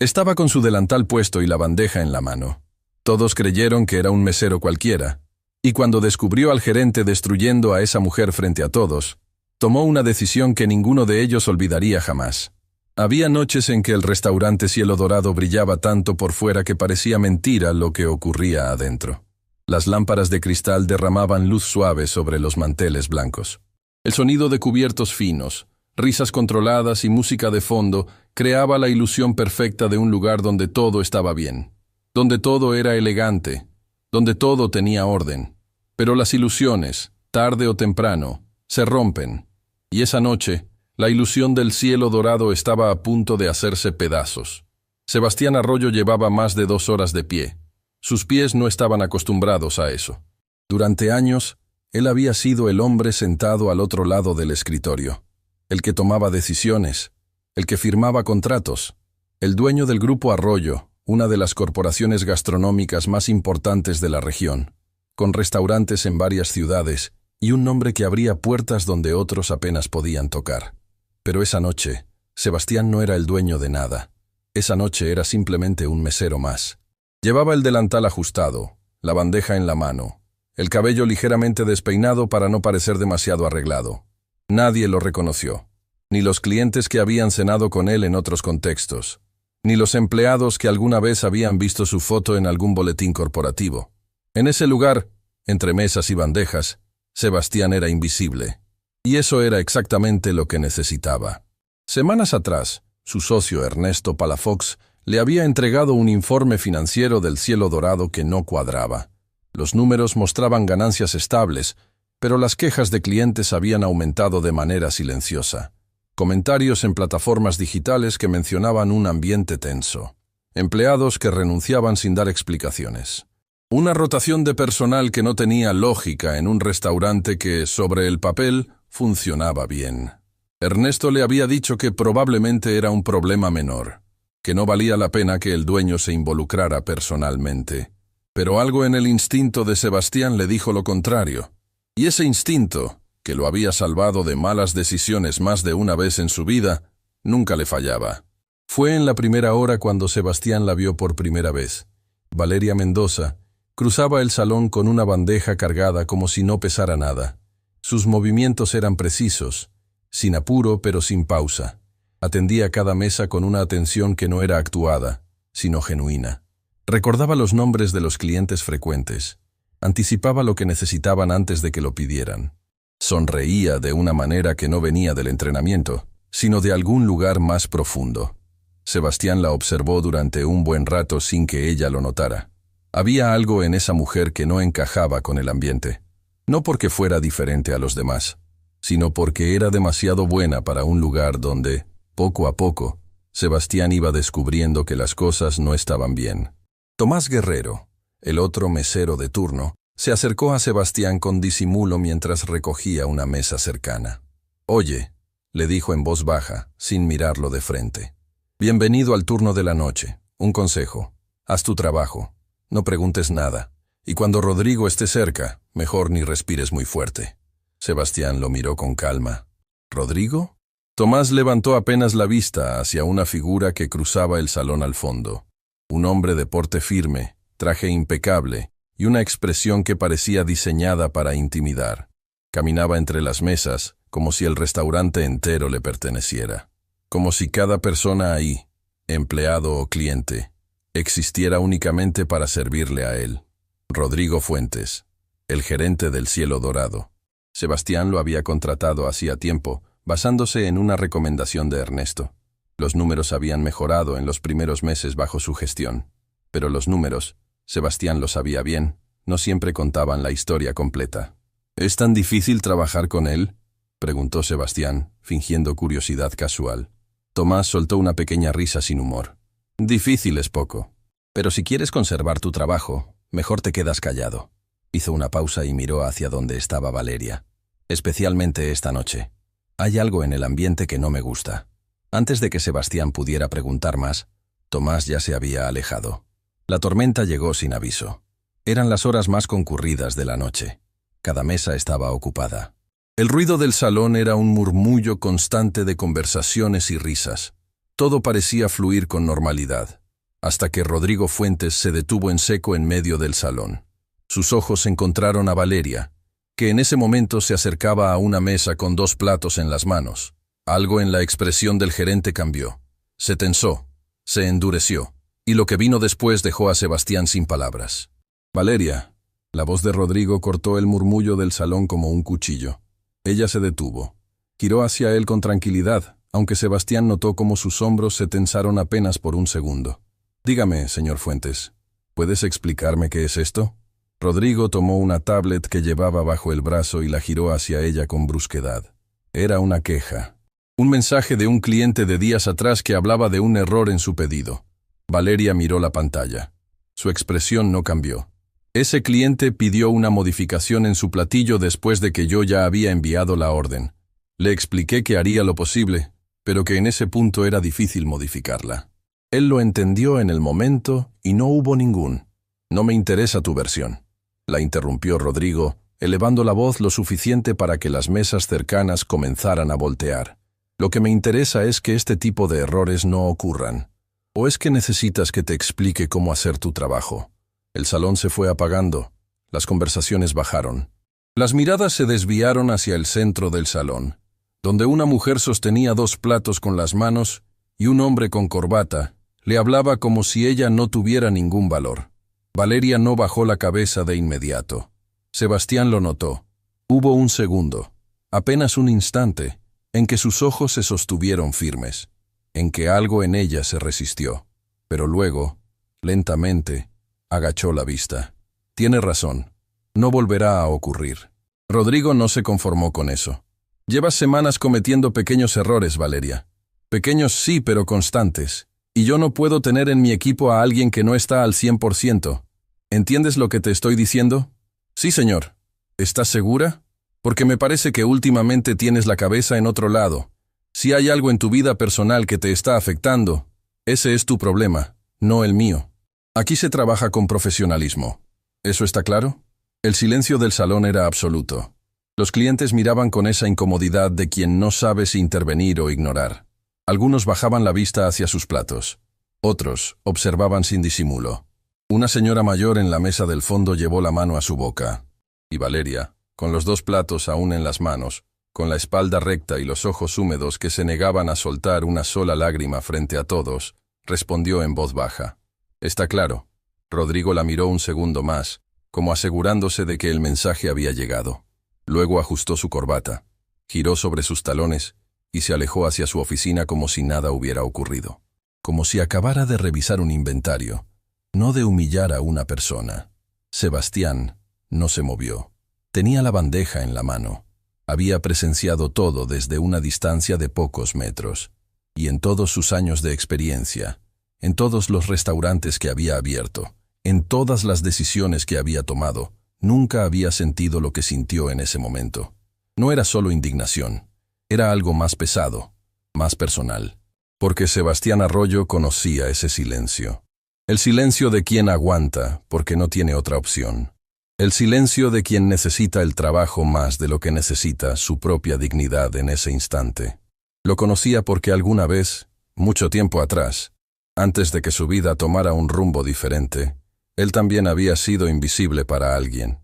Estaba con su delantal puesto y la bandeja en la mano. Todos creyeron que era un mesero cualquiera, y cuando descubrió al gerente destruyendo a esa mujer frente a todos, tomó una decisión que ninguno de ellos olvidaría jamás. Había noches en que el restaurante Cielo Dorado brillaba tanto por fuera que parecía mentira lo que ocurría adentro. Las lámparas de cristal derramaban luz suave sobre los manteles blancos. El sonido de cubiertos finos, risas controladas y música de fondo creaba la ilusión perfecta de un lugar donde todo estaba bien, donde todo era elegante, donde todo tenía orden. Pero las ilusiones, tarde o temprano, se rompen, y esa noche, la ilusión del Cielo Dorado estaba a punto de hacerse pedazos. Sebastián Arroyo llevaba más de 2 horas de pie. Sus pies no estaban acostumbrados a eso. Durante años, él había sido el hombre sentado al otro lado del escritorio, el que tomaba decisiones, el que firmaba contratos, el dueño del Grupo Arroyo, una de las corporaciones gastronómicas más importantes de la región, con restaurantes en varias ciudades y un nombre que abría puertas donde otros apenas podían tocar. Pero esa noche, Sebastián no era el dueño de nada. Esa noche era simplemente un mesero más. Llevaba el delantal ajustado, la bandeja en la mano, el cabello ligeramente despeinado para no parecer demasiado arreglado. Nadie lo reconoció, ni los clientes que habían cenado con él en otros contextos, ni los empleados que alguna vez habían visto su foto en algún boletín corporativo. En ese lugar, entre mesas y bandejas, Sebastián era invisible. Y eso era exactamente lo que necesitaba. Semanas atrás, su socio Ernesto Palafox le había entregado un informe financiero del Cielo Dorado que no cuadraba. Los números mostraban ganancias estables, pero las quejas de clientes habían aumentado de manera silenciosa. Comentarios en plataformas digitales que mencionaban un ambiente tenso. Empleados que renunciaban sin dar explicaciones. Una rotación de personal que no tenía lógica en un restaurante que, sobre el papel, funcionaba bien. Ernesto le había dicho que probablemente era un problema menor, que no valía la pena que el dueño se involucrara personalmente. Pero algo en el instinto de Sebastián le dijo lo contrario. Y ese instinto, que lo había salvado de malas decisiones más de una vez en su vida, nunca le fallaba. Fue en la primera hora cuando Sebastián la vio por primera vez. Valeria Mendoza cruzaba el salón con una bandeja cargada como si no pesara nada. Sus movimientos eran precisos, sin apuro pero sin pausa. Atendía cada mesa con una atención que no era actuada, sino genuina. Recordaba los nombres de los clientes frecuentes. Anticipaba lo que necesitaban antes de que lo pidieran. Sonreía de una manera que no venía del entrenamiento, sino de algún lugar más profundo. Sebastián la observó durante un buen rato sin que ella lo notara. Había algo en esa mujer que no encajaba con el ambiente. No porque fuera diferente a los demás, sino porque era demasiado buena para un lugar donde, poco a poco, Sebastián iba descubriendo que las cosas no estaban bien. Tomás Guerrero, el otro mesero de turno, se acercó a Sebastián con disimulo mientras recogía una mesa cercana. «Oye», le dijo en voz baja, sin mirarlo de frente. «Bienvenido al turno de la noche. Un consejo. Haz tu trabajo. No preguntes nada. Y cuando Rodrigo esté cerca, mejor ni respires muy fuerte». Sebastián lo miró con calma. «¿Rodrigo?». Tomás levantó apenas la vista hacia una figura que cruzaba el salón al fondo. Un hombre de porte firme, traje impecable y una expresión que parecía diseñada para intimidar. Caminaba entre las mesas como si el restaurante entero le perteneciera. Como si cada persona ahí, empleado o cliente, existiera únicamente para servirle a él. Rodrigo Fuentes, el gerente del Cielo Dorado. Sebastián lo había contratado hacía tiempo, basándose en una recomendación de Ernesto. Los números habían mejorado en los primeros meses bajo su gestión. Pero los números, Sebastián lo sabía bien, no siempre contaban la historia completa. «¿Es tan difícil trabajar con él?», preguntó Sebastián, fingiendo curiosidad casual. Tomás soltó una pequeña risa sin humor. «Difícil es poco. Pero si quieres conservar tu trabajo, mejor te quedas callado». Hizo una pausa y miró hacia donde estaba Valeria. «Especialmente esta noche. Hay algo en el ambiente que no me gusta». Antes de que Sebastián pudiera preguntar más, Tomás ya se había alejado. La tormenta llegó sin aviso. Eran las horas más concurridas de la noche. Cada mesa estaba ocupada. El ruido del salón era un murmullo constante de conversaciones y risas. Todo parecía fluir con normalidad, hasta que Rodrigo Fuentes se detuvo en seco en medio del salón. Sus ojos encontraron a Valeria, que en ese momento se acercaba a una mesa con 2 platos en las manos. Algo en la expresión del gerente cambió. Se tensó, se endureció, y lo que vino después dejó a Sebastián sin palabras. «Valeria». La voz de Rodrigo cortó el murmullo del salón como un cuchillo. Ella se detuvo. Giró hacia él con tranquilidad, aunque Sebastián notó cómo sus hombros se tensaron apenas por un segundo. «Dígame, señor Fuentes, ¿puedes explicarme qué es esto?». Rodrigo tomó una tablet que llevaba bajo el brazo y la giró hacia ella con brusquedad. Era una queja. Un mensaje de un cliente de días atrás que hablaba de un error en su pedido. Valeria miró la pantalla. Su expresión no cambió. Ese cliente pidió una modificación en su platillo después de que yo ya había enviado la orden. Le expliqué que haría lo posible, pero que en ese punto era difícil modificarla. Él lo entendió en el momento y no hubo ningún. «No me interesa tu versión», la interrumpió Rodrigo, elevando la voz lo suficiente para que las mesas cercanas comenzaran a voltear. «Lo que me interesa es que este tipo de errores no ocurran. ¿O es que necesitas que te explique cómo hacer tu trabajo?». El salón se fue apagando. Las conversaciones bajaron. Las miradas se desviaron hacia el centro del salón, donde una mujer sostenía 2 platos con las manos y un hombre con corbata le hablaba como si ella no tuviera ningún valor. Valeria no bajó la cabeza de inmediato. Sebastián lo notó. Hubo un segundo, apenas un instante, en que sus ojos se sostuvieron firmes, en que algo en ella se resistió. Pero luego, lentamente, agachó la vista. «Tiene razón. No volverá a ocurrir». Rodrigo no se conformó con eso. «Llevas semanas cometiendo pequeños errores, Valeria. Pequeños sí, pero constantes. Y yo no puedo tener en mi equipo a alguien que no está al 100%. ¿Entiendes lo que te estoy diciendo?». «Sí, señor». «¿Estás segura? Porque me parece que últimamente tienes la cabeza en otro lado. Si hay algo en tu vida personal que te está afectando, ese es tu problema, no el mío. Aquí se trabaja con profesionalismo. ¿Eso está claro?». El silencio del salón era absoluto. Los clientes miraban con esa incomodidad de quien no sabe si intervenir o ignorar. Algunos bajaban la vista hacia sus platos. Otros observaban sin disimulo. Una señora mayor en la mesa del fondo llevó la mano a su boca. Y Valeria, con los 2 platos aún en las manos, con la espalda recta y los ojos húmedos que se negaban a soltar una sola lágrima frente a todos, respondió en voz baja. «Está claro». Rodrigo la miró un segundo más, como asegurándose de que el mensaje había llegado. Luego ajustó su corbata, giró sobre sus talones y se alejó hacia su oficina como si nada hubiera ocurrido. Como si acabara de revisar un inventario, no de humillar a una persona. Sebastián no se movió. Tenía la bandeja en la mano. Había presenciado todo desde una distancia de pocos metros, y en todos sus años de experiencia, en todos los restaurantes que había abierto, en todas las decisiones que había tomado, nunca había sentido lo que sintió en ese momento. No era solo indignación, era algo más pesado, más personal, porque Sebastián Arroyo conocía ese silencio. El silencio de quien aguanta porque no tiene otra opción. El silencio de quien necesita el trabajo más de lo que necesita su propia dignidad en ese instante. Lo conocía porque alguna vez, mucho tiempo atrás, antes de que su vida tomara un rumbo diferente, él también había sido invisible para alguien.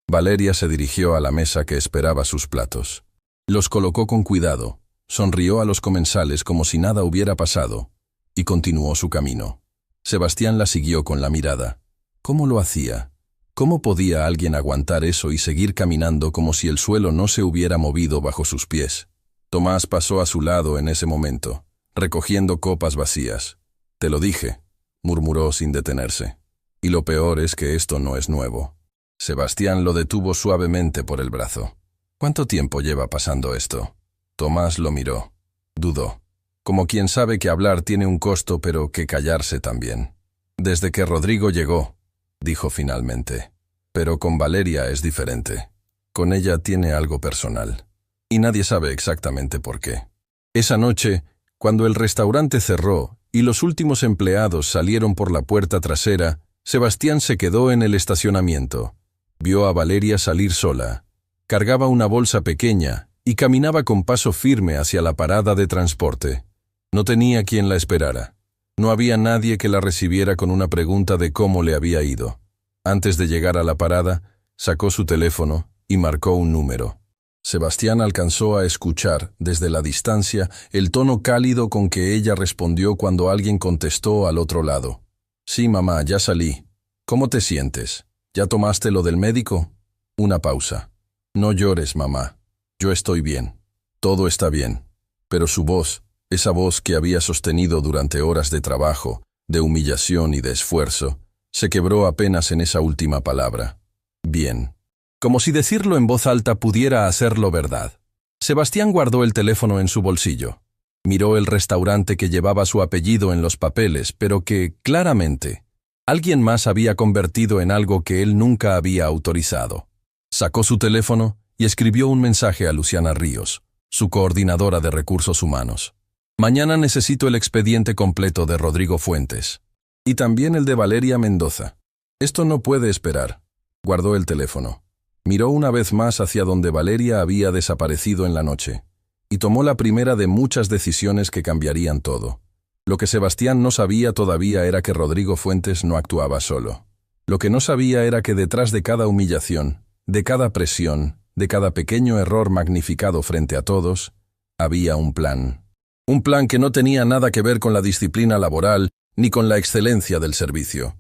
Valeria se dirigió a la mesa que esperaba sus platos. Los colocó con cuidado, sonrió a los comensales como si nada hubiera pasado, y continuó su camino. Sebastián la siguió con la mirada. ¿Cómo lo hacía? ¿Cómo podía alguien aguantar eso y seguir caminando como si el suelo no se hubiera movido bajo sus pies? Tomás pasó a su lado en ese momento, recogiendo copas vacías. «Te lo dije», murmuró sin detenerse. «Y lo peor es que esto no es nuevo». Sebastián lo detuvo suavemente por el brazo. «¿Cuánto tiempo lleva pasando esto?». Tomás lo miró. Dudó. Como quien sabe que hablar tiene un costo, pero que callarse también. «Desde que Rodrigo llegó», dijo finalmente. «Pero con Valeria es diferente. Con ella tiene algo personal. Y nadie sabe exactamente por qué». Esa noche, cuando el restaurante cerró y los últimos empleados salieron por la puerta trasera, Sebastián se quedó en el estacionamiento. Vio a Valeria salir sola. Cargaba una bolsa pequeña y caminaba con paso firme hacia la parada de transporte. No tenía quien la esperara. No había nadie que la recibiera con una pregunta de cómo le había ido. Antes de llegar a la parada, sacó su teléfono y marcó un número. Sebastián alcanzó a escuchar, desde la distancia, el tono cálido con que ella respondió cuando alguien contestó al otro lado. «Sí, mamá, ya salí. ¿Cómo te sientes? ¿Ya tomaste lo del médico?» Una pausa. «No llores, mamá. Yo estoy bien. Todo está bien». Pero su voz, esa voz que había sostenido durante horas de trabajo, de humillación y de esfuerzo, se quebró apenas en esa última palabra. «Bien». Como si decirlo en voz alta pudiera hacerlo verdad. Sebastián guardó el teléfono en su bolsillo. Miró el restaurante que llevaba su apellido en los papeles, pero que, claramente, alguien más había convertido en algo que él nunca había autorizado. Sacó su teléfono y escribió un mensaje a Luciana Ríos, su coordinadora de recursos humanos. «Mañana necesito el expediente completo de Rodrigo Fuentes. Y también el de Valeria Mendoza. Esto no puede esperar». Guardó el teléfono. Miró una vez más hacia donde Valeria había desaparecido en la noche, y tomó la primera de muchas decisiones que cambiarían todo. Lo que Sebastián no sabía todavía era que Rodrigo Fuentes no actuaba solo. Lo que no sabía era que detrás de cada humillación, de cada presión, de cada pequeño error magnificado frente a todos, había un plan. Un plan que no tenía nada que ver con la disciplina laboral ni con la excelencia del servicio.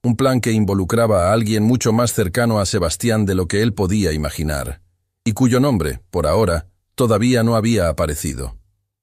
Un plan que involucraba a alguien mucho más cercano a Sebastián de lo que él podía imaginar, y cuyo nombre, por ahora, todavía no había aparecido.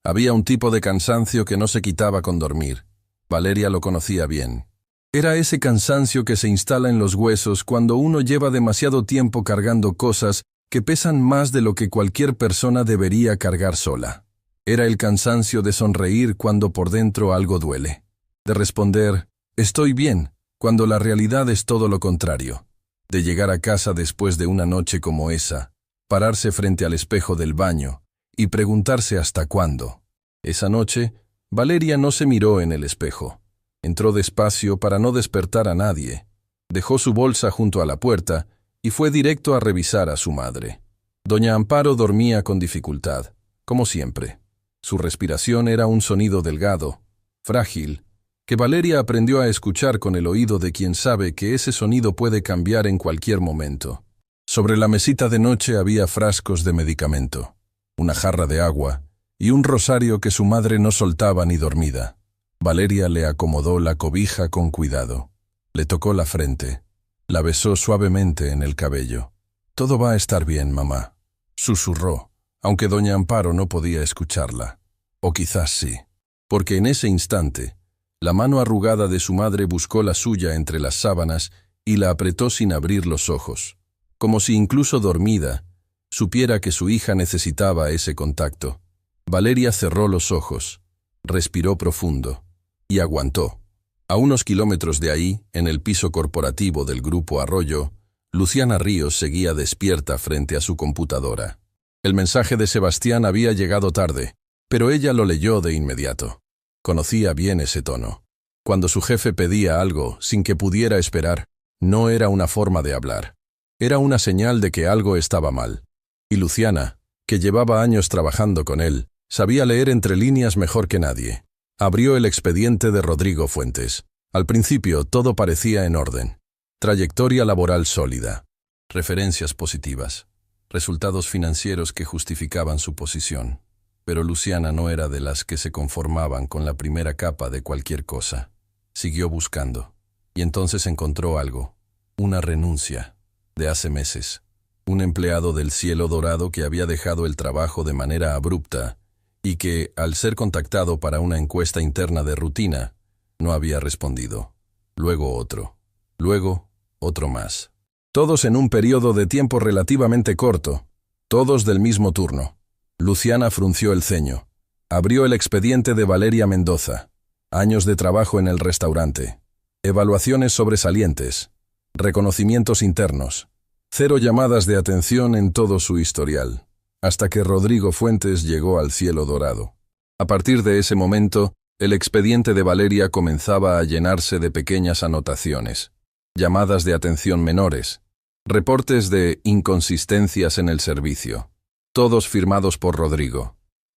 Había un tipo de cansancio que no se quitaba con dormir. Valeria lo conocía bien. Era ese cansancio que se instala en los huesos cuando uno lleva demasiado tiempo cargando cosas que pesan más de lo que cualquier persona debería cargar sola. Era el cansancio de sonreír cuando por dentro algo duele. De responder, «Estoy bien», cuando la realidad es todo lo contrario. De llegar a casa después de una noche como esa, pararse frente al espejo del baño y preguntarse hasta cuándo. Esa noche, Valeria no se miró en el espejo. Entró despacio para no despertar a nadie. Dejó su bolsa junto a la puerta y fue directo a revisar a su madre. Doña Amparo dormía con dificultad, como siempre. Su respiración era un sonido delgado, frágil, que Valeria aprendió a escuchar con el oído de quien sabe que ese sonido puede cambiar en cualquier momento. Sobre la mesita de noche había frascos de medicamento, una jarra de agua y un rosario que su madre no soltaba ni dormida. Valeria le acomodó la cobija con cuidado. Le tocó la frente. La besó suavemente en el cabello. «Todo va a estar bien, mamá», susurró, aunque doña Amparo no podía escucharla. O quizás sí, porque en ese instante, la mano arrugada de su madre buscó la suya entre las sábanas y la apretó sin abrir los ojos, como si incluso dormida, supiera que su hija necesitaba ese contacto. Valeria cerró los ojos, respiró profundo y aguantó. A unos kilómetros de ahí, en el piso corporativo del Grupo Arroyo, Luciana Ríos seguía despierta frente a su computadora. El mensaje de Sebastián había llegado tarde, pero ella lo leyó de inmediato. Conocía bien ese tono. Cuando su jefe pedía algo sin que pudiera esperar, no era una forma de hablar. Era una señal de que algo estaba mal. Y Luciana, que llevaba años trabajando con él, sabía leer entre líneas mejor que nadie. Abrió el expediente de Rodrigo Fuentes. Al principio todo parecía en orden. Trayectoria laboral sólida. Referencias positivas. Resultados financieros que justificaban su posición. Pero Luciana no era de las que se conformaban con la primera capa de cualquier cosa. Siguió buscando. Y entonces encontró algo. Una renuncia. De hace meses. Un empleado del Cielo Dorado que había dejado el trabajo de manera abrupta y que, al ser contactado para una encuesta interna de rutina, no había respondido. Luego otro. Luego otro más. Todos en un periodo de tiempo relativamente corto. Todos del mismo turno. Luciana frunció el ceño. Abrió el expediente de Valeria Mendoza. Años de trabajo en el restaurante. Evaluaciones sobresalientes. Reconocimientos internos. 0 llamadas de atención en todo su historial. Hasta que Rodrigo Fuentes llegó al Cielo Dorado. A partir de ese momento, el expediente de Valeria comenzaba a llenarse de pequeñas anotaciones. Llamadas de atención menores. Reportes de inconsistencias en el servicio. Todos firmados por Rodrigo.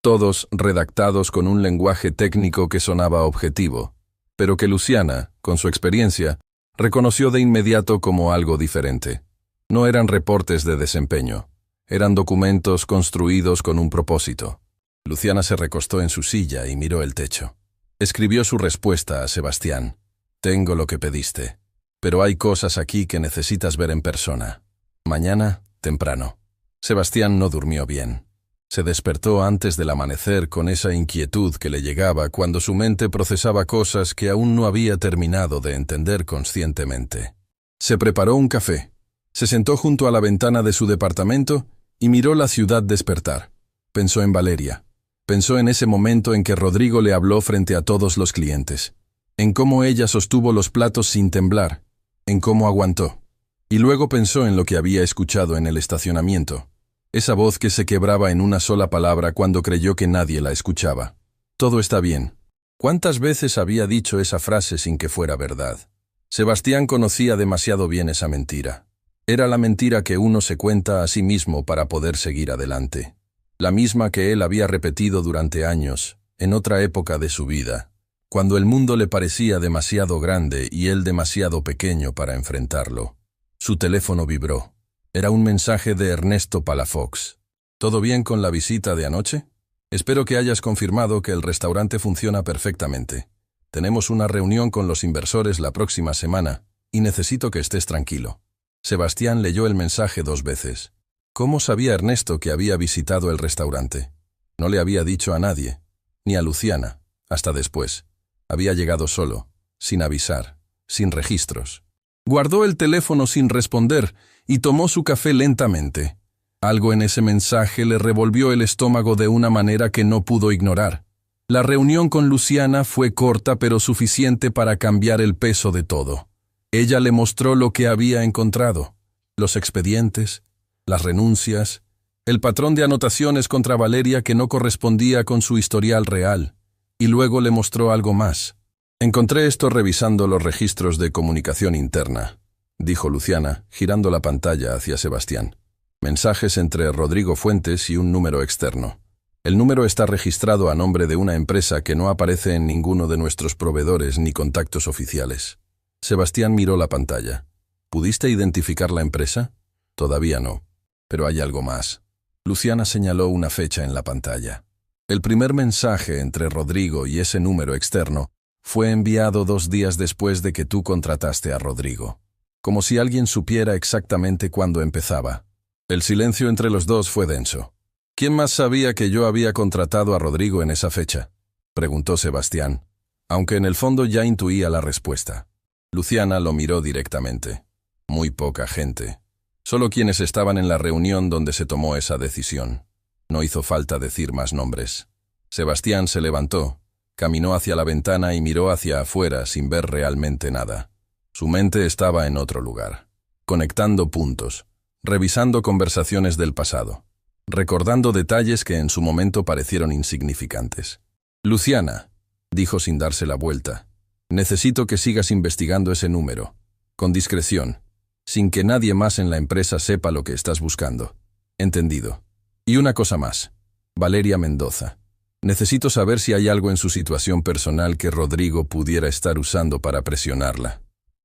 todos redactados con un lenguaje técnico que sonaba objetivo, pero que Luciana, con su experiencia, reconoció de inmediato como algo diferente. No eran reportes de desempeño, eran documentos construidos con un propósito. Luciana se recostó en su silla y miró el techo. Escribió su respuesta a Sebastián. Tengo lo que pediste, pero hay cosas aquí que necesitas ver en persona. Mañana, temprano. Sebastián no durmió bien. Se despertó antes del amanecer con esa inquietud que le llegaba cuando su mente procesaba cosas que aún no había terminado de entender conscientemente. Se preparó un café, se sentó junto a la ventana de su departamento y miró la ciudad despertar. Pensó en Valeria. Pensó en ese momento en que Rodrigo le habló frente a todos los clientes, en cómo ella sostuvo los platos sin temblar, en cómo aguantó. Y luego pensó en lo que había escuchado en el estacionamiento, esa voz que se quebraba en una sola palabra cuando creyó que nadie la escuchaba. Todo está bien. ¿Cuántas veces había dicho esa frase sin que fuera verdad? Sebastián conocía demasiado bien esa mentira. Era la mentira que uno se cuenta a sí mismo para poder seguir adelante. La misma que él había repetido durante años, en otra época de su vida, cuando el mundo le parecía demasiado grande y él demasiado pequeño para enfrentarlo. Su teléfono vibró. Era un mensaje de Ernesto Palafox. ¿Todo bien con la visita de anoche? Espero que hayas confirmado que el restaurante funciona perfectamente. Tenemos una reunión con los inversores la próxima semana y necesito que estés tranquilo. Sebastián leyó el mensaje 2 veces. ¿Cómo sabía Ernesto que había visitado el restaurante? No le había dicho a nadie, ni a Luciana, hasta después. Había llegado solo, sin avisar, sin registros. Guardó el teléfono sin responder y tomó su café lentamente. Algo en ese mensaje le revolvió el estómago de una manera que no pudo ignorar. La reunión con Luciana fue corta pero suficiente para cambiar el peso de todo. Ella le mostró lo que había encontrado, los expedientes, las renuncias, el patrón de anotaciones contra Valeria que no correspondía con su historial real, y luego le mostró algo más. Encontré esto revisando los registros de comunicación interna, dijo Luciana, girando la pantalla hacia Sebastián. Mensajes entre Rodrigo Fuentes y un número externo. El número está registrado a nombre de una empresa que no aparece en ninguno de nuestros proveedores ni contactos oficiales. Sebastián miró la pantalla. ¿Pudiste identificar la empresa? Todavía no. Pero hay algo más. Luciana señaló una fecha en la pantalla. El primer mensaje entre Rodrigo y ese número externo fue enviado 2 días después de que tú contrataste a Rodrigo. Como si alguien supiera exactamente cuándo empezaba. El silencio entre los dos fue denso. ¿Quién más sabía que yo había contratado a Rodrigo en esa fecha?, preguntó Sebastián, aunque en el fondo ya intuía la respuesta. Luciana lo miró directamente. Muy poca gente. Solo quienes estaban en la reunión donde se tomó esa decisión. No hizo falta decir más nombres. Sebastián se levantó, caminó hacia la ventana y miró hacia afuera sin ver realmente nada. Su mente estaba en otro lugar, conectando puntos, revisando conversaciones del pasado, recordando detalles que en su momento parecieron insignificantes. Luciana, dijo sin darse la vuelta, necesito que sigas investigando ese número, con discreción, sin que nadie más en la empresa sepa lo que estás buscando. Entendido. Y una cosa más. Valeria Mendoza. Necesito saber si hay algo en su situación personal que Rodrigo pudiera estar usando para presionarla.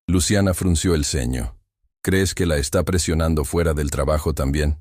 Luciana frunció el ceño. ¿Crees que la está presionando fuera del trabajo también?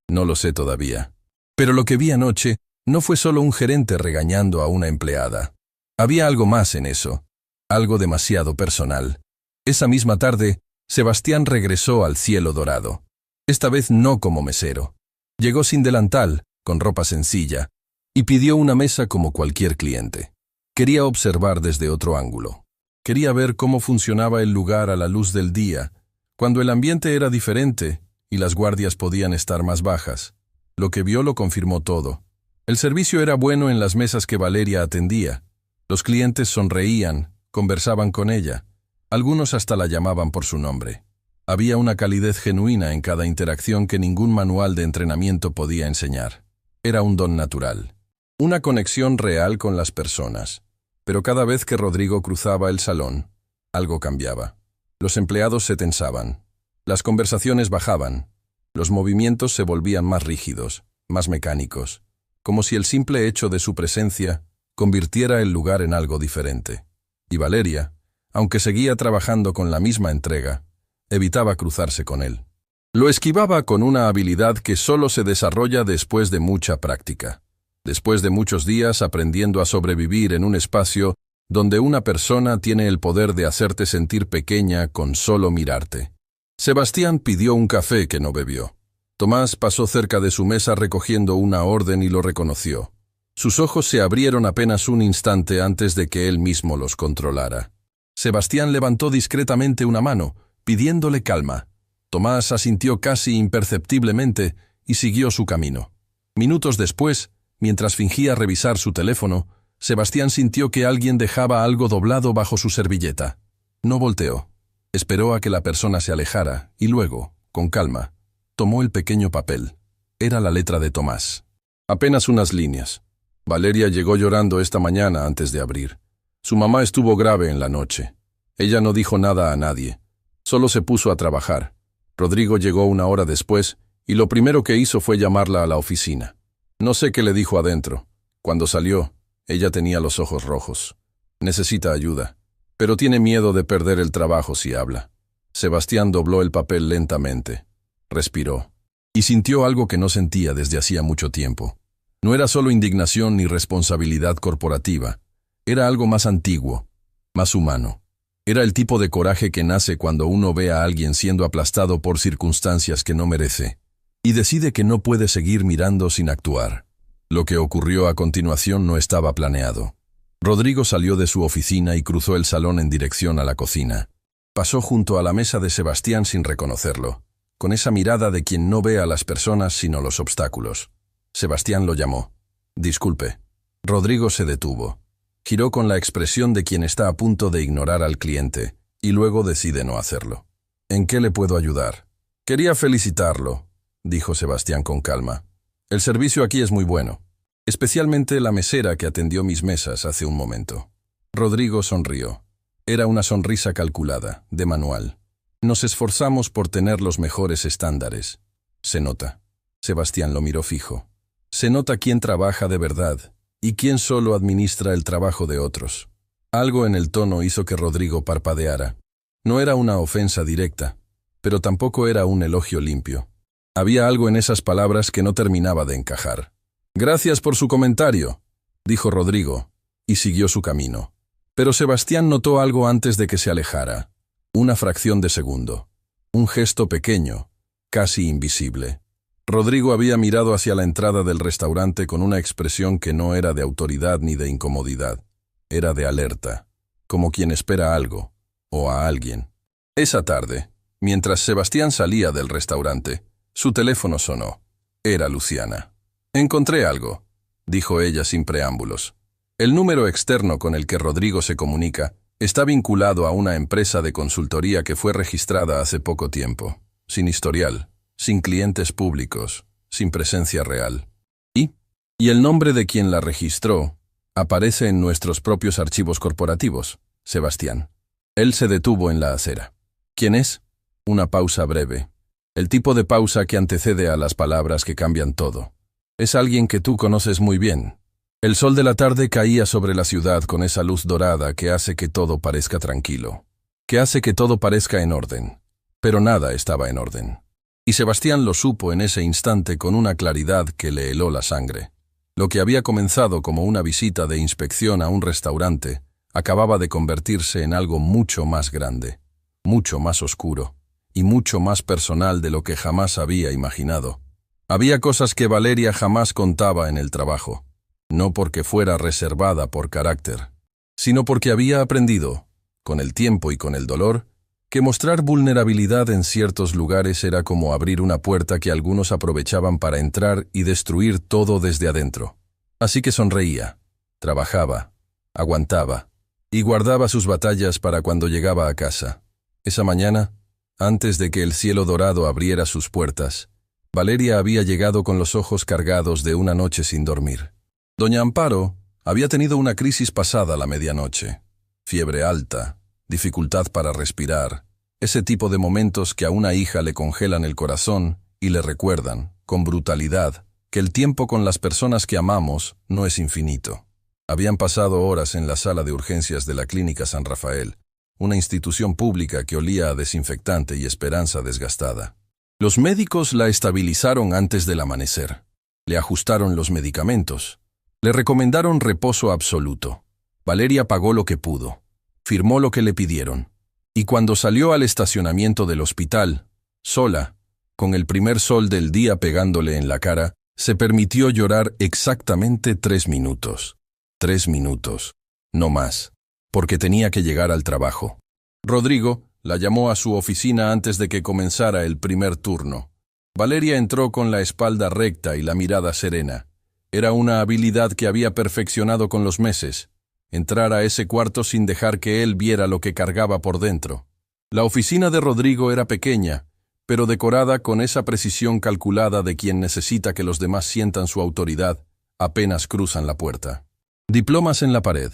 No lo sé todavía. Pero lo que vi anoche no fue solo un gerente regañando a una empleada. Había algo más en eso. Algo demasiado personal. Esa misma tarde, Sebastián regresó al Cielo Dorado. Esta vez no como mesero. Llegó sin delantal, con ropa sencilla, y pidió una mesa como cualquier cliente. Quería observar desde otro ángulo. Quería ver cómo funcionaba el lugar a la luz del día, cuando el ambiente era diferente y las guardias podían estar más bajas. Lo que vio lo confirmó todo. El servicio era bueno en las mesas que Valeria atendía. Los clientes sonreían, conversaban con ella. Algunos hasta la llamaban por su nombre. Había una calidez genuina en cada interacción que ningún manual de entrenamiento podía enseñar. Era un don natural. Una conexión real con las personas. Pero cada vez que Rodrigo cruzaba el salón, algo cambiaba. Los empleados se tensaban. Las conversaciones bajaban. Los movimientos se volvían más rígidos, más mecánicos. como si el simple hecho de su presencia convirtiera el lugar en algo diferente. Y Valeria, aunque seguía trabajando con la misma entrega, evitaba cruzarse con él. Lo esquivaba con una habilidad que solo se desarrolla después de mucha práctica. Después de muchos días aprendiendo a sobrevivir en un espacio donde una persona tiene el poder de hacerte sentir pequeña con solo mirarte. Sebastián pidió un café que no bebió. Tomás pasó cerca de su mesa recogiendo una orden y lo reconoció. Sus ojos se abrieron apenas un instante antes de que él mismo los controlara. Sebastián levantó discretamente una mano, pidiéndole calma. Tomás asintió casi imperceptiblemente y siguió su camino. Minutos después, mientras fingía revisar su teléfono, Sebastián sintió que alguien dejaba algo doblado bajo su servilleta. No volteó. Esperó a que la persona se alejara y luego, con calma, tomó el pequeño papel. Era la letra de Tomás. Apenas unas líneas. Valeria llegó llorando esta mañana antes de abrir. Su mamá estuvo grave en la noche. Ella no dijo nada a nadie. Solo se puso a trabajar. Rodrigo llegó una hora después y lo primero que hizo fue llamarla a la oficina. No sé qué le dijo adentro. Cuando salió, ella tenía los ojos rojos. Necesita ayuda, pero tiene miedo de perder el trabajo si habla. Sebastián dobló el papel lentamente. Respiró. Y sintió algo que no sentía desde hacía mucho tiempo. No era solo indignación ni responsabilidad corporativa. Era algo más antiguo, más humano. Era el tipo de coraje que nace cuando uno ve a alguien siendo aplastado por circunstancias que no merece, y decide que no puede seguir mirando sin actuar. Lo que ocurrió a continuación no estaba planeado. Rodrigo salió de su oficina y cruzó el salón en dirección a la cocina. Pasó junto a la mesa de Sebastián sin reconocerlo, con esa mirada de quien no ve a las personas sino los obstáculos. Sebastián lo llamó. «Disculpe». Rodrigo se detuvo. Giró con la expresión de quien está a punto de ignorar al cliente, y luego decide no hacerlo. «¿En qué le puedo ayudar?» «Quería felicitarlo», dijo Sebastián con calma. «El servicio aquí es muy bueno, especialmente la mesera que atendió mis mesas hace un momento». Rodrigo sonrió. Era una sonrisa calculada, de manual. «Nos esforzamos por tener los mejores estándares». «Se nota». Sebastián lo miró fijo. «Se nota quién trabaja de verdad y quién solo administra el trabajo de otros». Algo en el tono hizo que Rodrigo parpadeara. No era una ofensa directa, pero tampoco era un elogio limpio. Había algo en esas palabras que no terminaba de encajar. «Gracias por su comentario», dijo Rodrigo, y siguió su camino. Pero Sebastián notó algo antes de que se alejara. Una fracción de segundo. Un gesto pequeño, casi invisible. Rodrigo había mirado hacia la entrada del restaurante con una expresión que no era de autoridad ni de incomodidad. Era de alerta, como quien espera algo, o a alguien. Esa tarde, mientras Sebastián salía del restaurante, su teléfono sonó. Era Luciana. «Encontré algo», dijo ella sin preámbulos. El número externo con el que Rodrigo se comunica está vinculado a una empresa de consultoría que fue registrada hace poco tiempo, sin historial, sin clientes públicos, sin presencia real. Y el nombre de quien la registró aparece en nuestros propios archivos corporativos, Sebastián. Él se detuvo en la acera. ¿Quién es? Una pausa breve. El tipo de pausa que antecede a las palabras que cambian todo. Es alguien que tú conoces muy bien. El sol de la tarde caía sobre la ciudad con esa luz dorada que hace que todo parezca tranquilo, que hace que todo parezca en orden. Pero nada estaba en orden. Y Sebastián lo supo en ese instante con una claridad que le heló la sangre. Lo que había comenzado como una visita de inspección a un restaurante acababa de convertirse en algo mucho más grande, mucho más oscuro y mucho más personal de lo que jamás había imaginado. Había cosas que Valeria jamás contaba en el trabajo, no porque fuera reservada por carácter, sino porque había aprendido, con el tiempo y con el dolor, que mostrar vulnerabilidad en ciertos lugares era como abrir una puerta que algunos aprovechaban para entrar y destruir todo desde adentro. Así que sonreía, trabajaba, aguantaba y guardaba sus batallas para cuando llegaba a casa. Esa mañana, antes de que el cielo dorado abriera sus puertas, Valeria había llegado con los ojos cargados de una noche sin dormir. Doña Amparo había tenido una crisis pasada la medianoche. Fiebre alta, dificultad para respirar, ese tipo de momentos que a una hija le congelan el corazón y le recuerdan, con brutalidad, que el tiempo con las personas que amamos no es infinito. Habían pasado horas en la sala de urgencias de la Clínica San Rafael, una institución pública que olía a desinfectante y esperanza desgastada. Los médicos la estabilizaron antes del amanecer. Le ajustaron los medicamentos. Le recomendaron reposo absoluto. Valeria pagó lo que pudo. Firmó lo que le pidieron. Y cuando salió al estacionamiento del hospital, sola, con el primer sol del día pegándole en la cara, se permitió llorar exactamente 3 minutos. 3 minutos, no más, porque tenía que llegar al trabajo. Rodrigo la llamó a su oficina antes de que comenzara el primer turno. Valeria entró con la espalda recta y la mirada serena. Era una habilidad que había perfeccionado con los meses, entrar a ese cuarto sin dejar que él viera lo que cargaba por dentro. La oficina de Rodrigo era pequeña, pero decorada con esa precisión calculada de quien necesita que los demás sientan su autoridad apenas cruzan la puerta. Diplomas en la pared,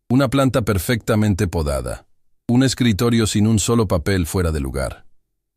una planta perfectamente podada, un escritorio sin un solo papel fuera de lugar.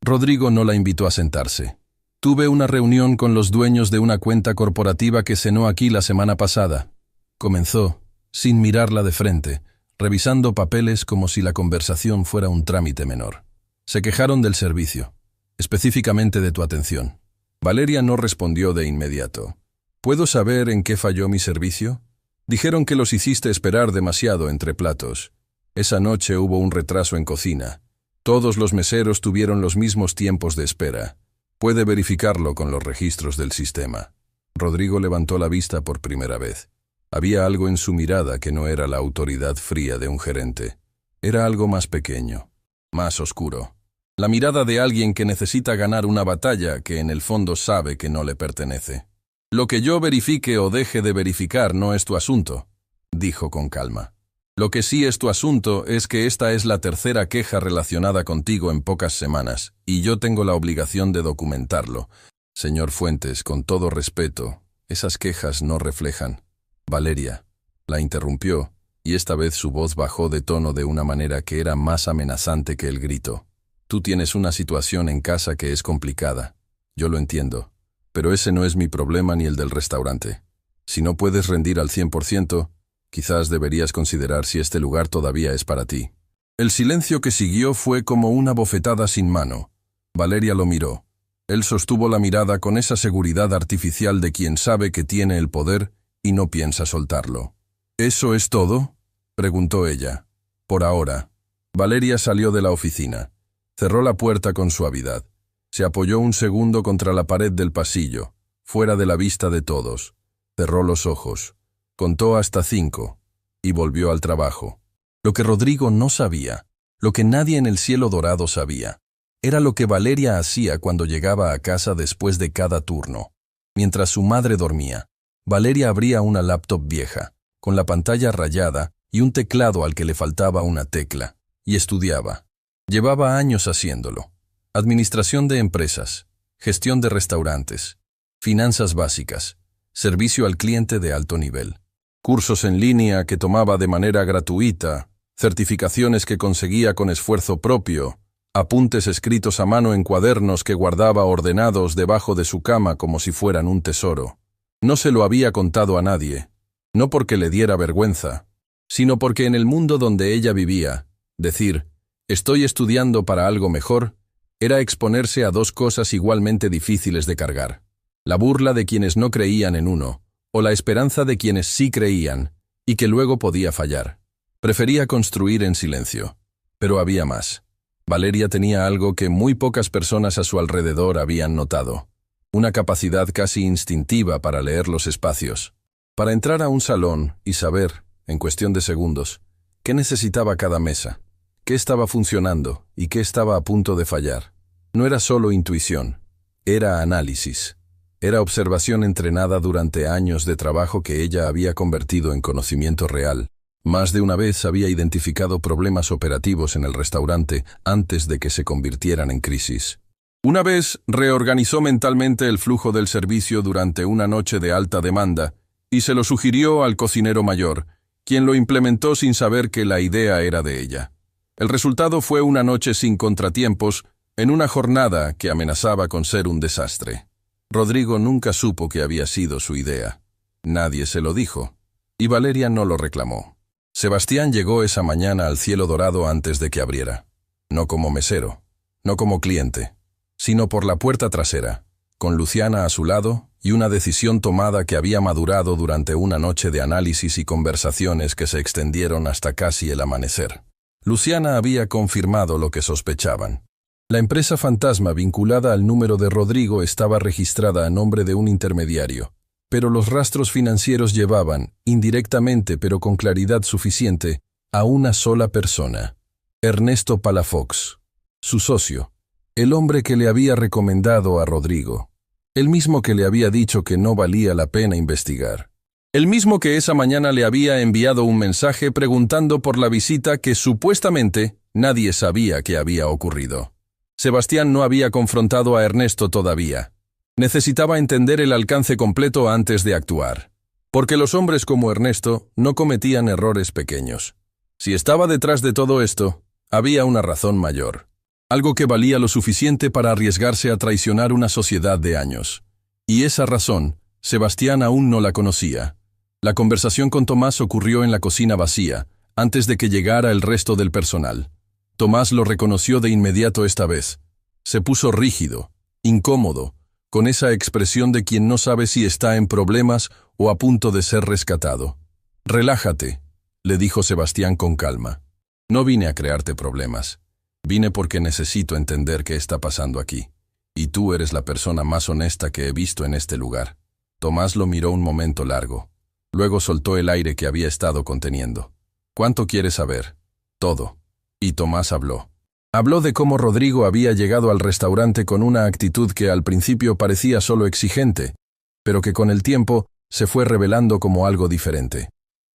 Rodrigo no la invitó a sentarse. Tuve una reunión con los dueños de una cuenta corporativa que cenó aquí la semana pasada. Comenzó, sin mirarla de frente, revisando papeles como si la conversación fuera un trámite menor. Se quejaron del servicio, específicamente de tu atención. Valeria no respondió de inmediato. ¿Puedo saber en qué falló mi servicio? Dijeron que los hiciste esperar demasiado entre platos. Esa noche hubo un retraso en cocina. Todos los meseros tuvieron los mismos tiempos de espera. Puede verificarlo con los registros del sistema. Rodrigo levantó la vista por primera vez. Había algo en su mirada que no era la autoridad fría de un gerente. Era algo más pequeño, más oscuro. La mirada de alguien que necesita ganar una batalla que en el fondo sabe que no le pertenece. Lo que yo verifique o deje de verificar no es tu asunto, dijo con calma. Lo que sí es tu asunto es que esta es la tercera queja relacionada contigo en pocas semanas, y yo tengo la obligación de documentarlo. Señor Fuentes, con todo respeto, esas quejas no reflejan. Valeria la interrumpió, y esta vez su voz bajó de tono de una manera que era más amenazante que el grito. Tú tienes una situación en casa que es complicada. Yo lo entiendo. Pero ese no es mi problema ni el del restaurante. Si no puedes rendir al 100%, quizás deberías considerar si este lugar todavía es para ti. El silencio que siguió fue como una bofetada sin mano. Valeria lo miró. Él sostuvo la mirada con esa seguridad artificial de quien sabe que tiene el poder y no piensa soltarlo. ¿Eso es todo?, preguntó ella. Por ahora. Valeria salió de la oficina. Cerró la puerta con suavidad. Se apoyó un segundo contra la pared del pasillo, fuera de la vista de todos. Cerró los ojos. Contó hasta 5 y volvió al trabajo. Lo que Rodrigo no sabía, lo que nadie en el cielo dorado sabía, era lo que Valeria hacía cuando llegaba a casa después de cada turno. Mientras su madre dormía, Valeria abría una laptop vieja, con la pantalla rayada y un teclado al que le faltaba una tecla, y estudiaba. Llevaba años haciéndolo. Administración de empresas, gestión de restaurantes, finanzas básicas, servicio al cliente de alto nivel, cursos en línea que tomaba de manera gratuita, certificaciones que conseguía con esfuerzo propio, apuntes escritos a mano en cuadernos que guardaba ordenados debajo de su cama como si fueran un tesoro. No se lo había contado a nadie, no porque le diera vergüenza, sino porque en el mundo donde ella vivía, decir, estoy estudiando para algo mejor, era exponerse a 2 cosas igualmente difíciles de cargar. La burla de quienes no creían en uno, o la esperanza de quienes sí creían, y que luego podía fallar. Prefería construir en silencio. Pero había más. Valeria tenía algo que muy pocas personas a su alrededor habían notado. Una capacidad casi instintiva para leer los espacios. Para entrar a un salón y saber, en cuestión de segundos, qué necesitaba cada mesa. ¿Qué estaba funcionando y qué estaba a punto de fallar? No era solo intuición, era análisis. Era observación entrenada durante años de trabajo que ella había convertido en conocimiento real. Más de una vez había identificado problemas operativos en el restaurante antes de que se convirtieran en crisis. Una vez reorganizó mentalmente el flujo del servicio durante una noche de alta demanda y se lo sugirió al cocinero mayor, quien lo implementó sin saber que la idea era de ella. El resultado fue una noche sin contratiempos, en una jornada que amenazaba con ser un desastre. Rodrigo nunca supo que había sido su idea. Nadie se lo dijo, y Valeria no lo reclamó. Sebastián llegó esa mañana al Cielo Dorado antes de que abriera. No como mesero, no como cliente, sino por la puerta trasera, con Luciana a su lado y una decisión tomada que había madurado durante una noche de análisis y conversaciones que se extendieron hasta casi el amanecer. Luciana había confirmado lo que sospechaban. La empresa fantasma vinculada al número de Rodrigo estaba registrada a nombre de un intermediario, pero los rastros financieros llevaban, indirectamente pero con claridad suficiente, a una sola persona: Ernesto Palafox, su socio, el hombre que le había recomendado a Rodrigo, el mismo que le había dicho que no valía la pena investigar, el mismo que esa mañana le había enviado un mensaje preguntando por la visita que supuestamente nadie sabía que había ocurrido. Sebastián no había confrontado a Ernesto todavía. Necesitaba entender el alcance completo antes de actuar, porque los hombres como Ernesto no cometían errores pequeños. Si estaba detrás de todo esto, había una razón mayor, algo que valía lo suficiente para arriesgarse a traicionar una sociedad de años. Y esa razón, Sebastián aún no la conocía. La conversación con Tomás ocurrió en la cocina vacía, antes de que llegara el resto del personal. Tomás lo reconoció de inmediato esta vez. Se puso rígido, incómodo, con esa expresión de quien no sabe si está en problemas o a punto de ser rescatado. «Relájate», le dijo Sebastián con calma. «No vine a crearte problemas. Vine porque necesito entender qué está pasando aquí. Y tú eres la persona más honesta que he visto en este lugar». Tomás lo miró un momento largo. Luego soltó el aire que había estado conteniendo. «¿Cuánto quieres saber?» «Todo». Y Tomás habló. Habló de cómo Rodrigo había llegado al restaurante con una actitud que al principio parecía solo exigente, pero que con el tiempo se fue revelando como algo diferente.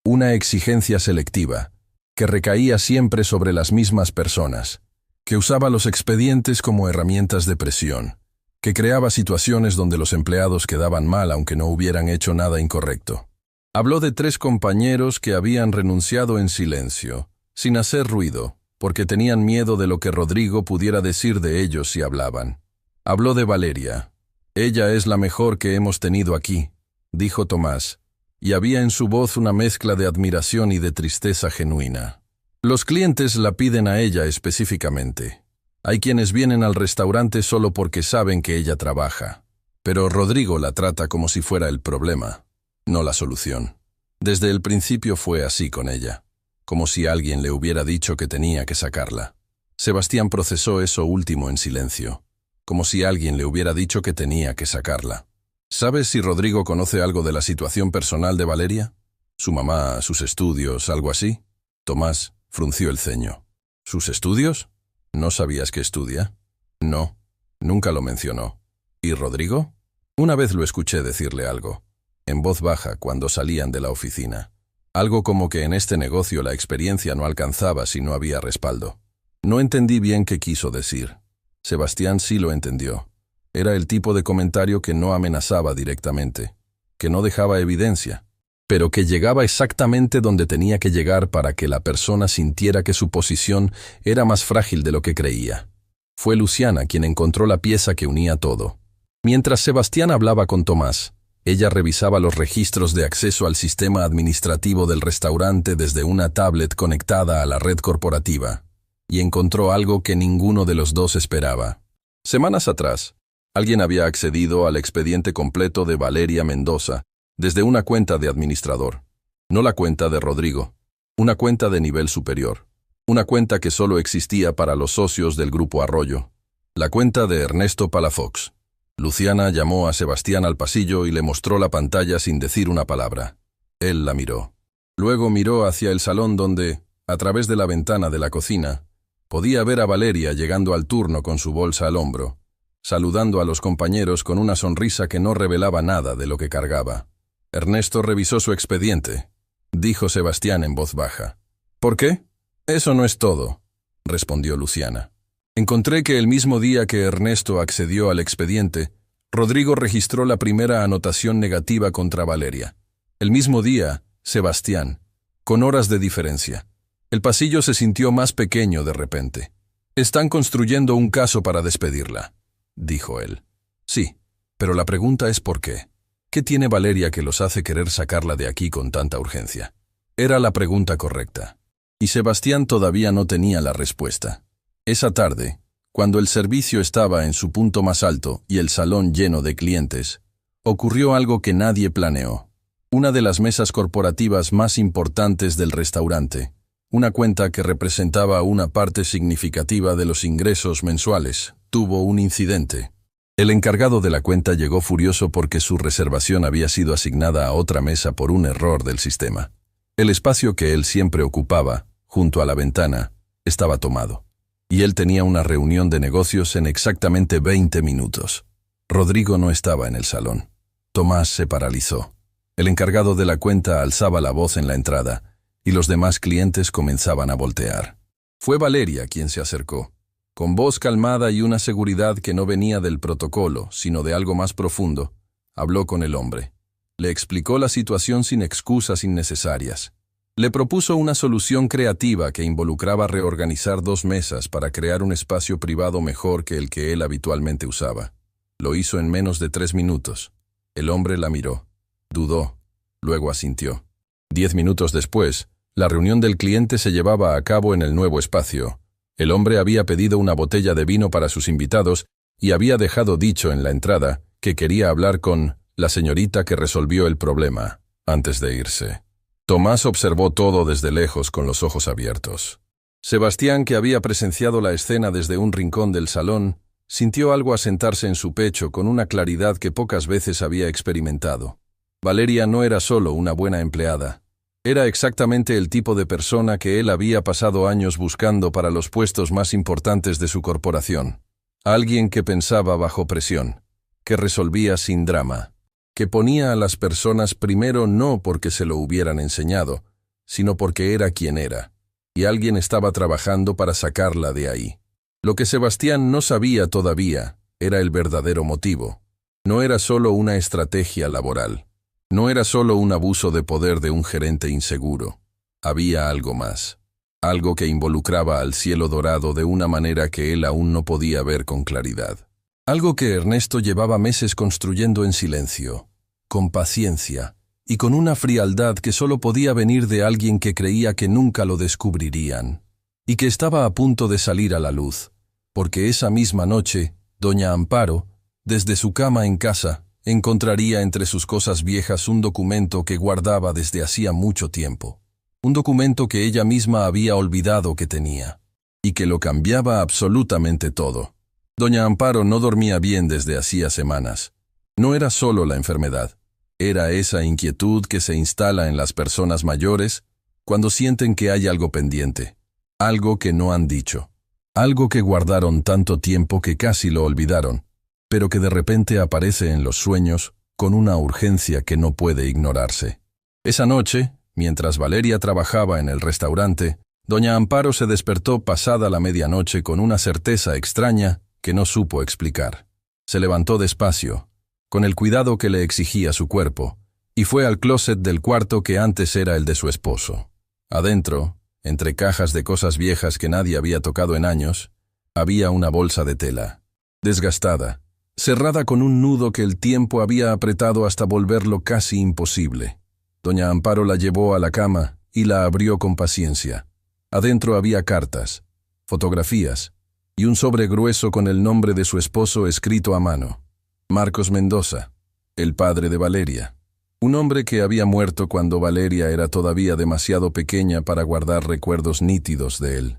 Una exigencia selectiva, que recaía siempre sobre las mismas personas, que usaba los expedientes como herramientas de presión, que creaba situaciones donde los empleados quedaban mal aunque no hubieran hecho nada incorrecto. Habló de 3 compañeros que habían renunciado en silencio, sin hacer ruido, porque tenían miedo de lo que Rodrigo pudiera decir de ellos si hablaban. Habló de Valeria. «Ella es la mejor que hemos tenido aquí», dijo Tomás, y había en su voz una mezcla de admiración y de tristeza genuina. «Los clientes la piden a ella específicamente. Hay quienes vienen al restaurante solo porque saben que ella trabaja, pero Rodrigo la trata como si fuera el problema, no la solución. Desde el principio fue así con ella, como si alguien le hubiera dicho que tenía que sacarla». Sebastián procesó eso último en silencio, como si alguien le hubiera dicho que tenía que sacarla. «¿Sabes si Rodrigo conoce algo de la situación personal de Valeria? ¿Su mamá, sus estudios, algo así?» Tomás frunció el ceño. «¿Sus estudios? ¿No sabías que estudia?» «No, nunca lo mencionó». «¿Y Rodrigo?» Una vez lo escuché decirle algo, en voz baja cuando salían de la oficina. Algo como que en este negocio la experiencia no alcanzaba si no había respaldo. No entendí bien qué quiso decir. Sebastián sí lo entendió. Era el tipo de comentario que no amenazaba directamente, que no dejaba evidencia, pero que llegaba exactamente donde tenía que llegar para que la persona sintiera que su posición era más frágil de lo que creía. Fue Luciana quien encontró la pieza que unía todo. Mientras Sebastián hablaba con Tomás, ella revisaba los registros de acceso al sistema administrativo del restaurante desde una tablet conectada a la red corporativa, y encontró algo que ninguno de los dos esperaba. Semanas atrás, alguien había accedido al expediente completo de Valeria Mendoza desde una cuenta de administrador. No la cuenta de Rodrigo, una cuenta de nivel superior, una cuenta que solo existía para los socios del Grupo Arroyo, la cuenta de Ernesto Palafox. Luciana llamó a Sebastián al pasillo y le mostró la pantalla sin decir una palabra. Él la miró. Luego miró hacia el salón donde, a través de la ventana de la cocina, podía ver a Valeria llegando al turno con su bolsa al hombro, saludando a los compañeros con una sonrisa que no revelaba nada de lo que cargaba. Ernesto revisó su expediente, dijo Sebastián en voz baja. ¿Por qué? Eso no es todo, respondió Luciana. Encontré que el mismo día que Ernesto accedió al expediente, Rodrigo registró la primera anotación negativa contra Valeria. El mismo día, Sebastián, con horas de diferencia. El pasillo se sintió más pequeño de repente. «Están construyendo un caso para despedirla», dijo él. «Sí, Pero la pregunta es ¿por qué? ¿Qué tiene Valeria que los hace querer sacarla de aquí con tanta urgencia? Era la pregunta correcta. Y Sebastián todavía no tenía la respuesta. Esa tarde, cuando el servicio estaba en su punto más alto y el salón lleno de clientes, ocurrió algo que nadie planeó. Una de las mesas corporativas más importantes del restaurante, una cuenta que representaba una parte significativa de los ingresos mensuales, tuvo un incidente. El encargado de la cuenta llegó furioso porque su reservación había sido asignada a otra mesa por un error del sistema. El espacio que él siempre ocupaba, junto a la ventana, estaba tomado. Y él tenía una reunión de negocios en exactamente 20 minutos. Rodrigo no estaba en el salón. Tomás se paralizó. El encargado de la cuenta alzaba la voz en la entrada, y los demás clientes comenzaban a voltear. Fue Valeria quien se acercó. Con voz calmada y una seguridad que no venía del protocolo, sino de algo más profundo, habló con el hombre. Le explicó la situación sin excusas innecesarias. Le propuso una solución creativa que involucraba reorganizar 2 mesas para crear un espacio privado mejor que el que él habitualmente usaba. Lo hizo en menos de 3 minutos. El hombre la miró, dudó, luego asintió. 10 minutos después, la reunión del cliente se llevaba a cabo en el nuevo espacio. El hombre había pedido una botella de vino para sus invitados y había dejado dicho en la entrada que quería hablar con la señorita que resolvió el problema, antes de irse. Tomás observó todo desde lejos con los ojos abiertos. Sebastián, que había presenciado la escena desde un rincón del salón, sintió algo asentarse en su pecho con una claridad que pocas veces había experimentado. Valeria no era solo una buena empleada. Era exactamente el tipo de persona que él había pasado años buscando para los puestos más importantes de su corporación. Alguien que pensaba bajo presión, que resolvía sin drama, que ponía a las personas primero no porque se lo hubieran enseñado, sino porque era quien era, y alguien estaba trabajando para sacarla de ahí. Lo que Sebastián no sabía todavía era el verdadero motivo. No era solo una estrategia laboral. No era solo un abuso de poder de un gerente inseguro. Había algo más. Algo que involucraba al cielo dorado de una manera que él aún no podía ver con claridad. Algo que Ernesto llevaba meses construyendo en silencio, con paciencia y con una frialdad que solo podía venir de alguien que creía que nunca lo descubrirían, y que estaba a punto de salir a la luz, porque esa misma noche, doña Amparo, desde su cama en casa, encontraría entre sus cosas viejas un documento que guardaba desde hacía mucho tiempo. Un documento que ella misma había olvidado que tenía, y que lo cambiaba absolutamente todo. Doña Amparo no dormía bien desde hacía semanas. No era solo la enfermedad, era esa inquietud que se instala en las personas mayores cuando sienten que hay algo pendiente, algo que no han dicho, algo que guardaron tanto tiempo que casi lo olvidaron, pero que de repente aparece en los sueños con una urgencia que no puede ignorarse. Esa noche, mientras Valeria trabajaba en el restaurante, doña Amparo se despertó pasada la medianoche con una certeza extraña que no supo explicar. Se levantó despacio, con el cuidado que le exigía su cuerpo, y fue al closet del cuarto que antes era el de su esposo. Adentro, entre cajas de cosas viejas que nadie había tocado en años, había una bolsa de tela, desgastada, cerrada con un nudo que el tiempo había apretado hasta volverlo casi imposible. Doña Amparo la llevó a la cama y la abrió con paciencia. Adentro había cartas, fotografías y un sobre grueso con el nombre de su esposo escrito a mano. Marcos Mendoza, el padre de Valeria. Un hombre que había muerto cuando Valeria era todavía demasiado pequeña para guardar recuerdos nítidos de él.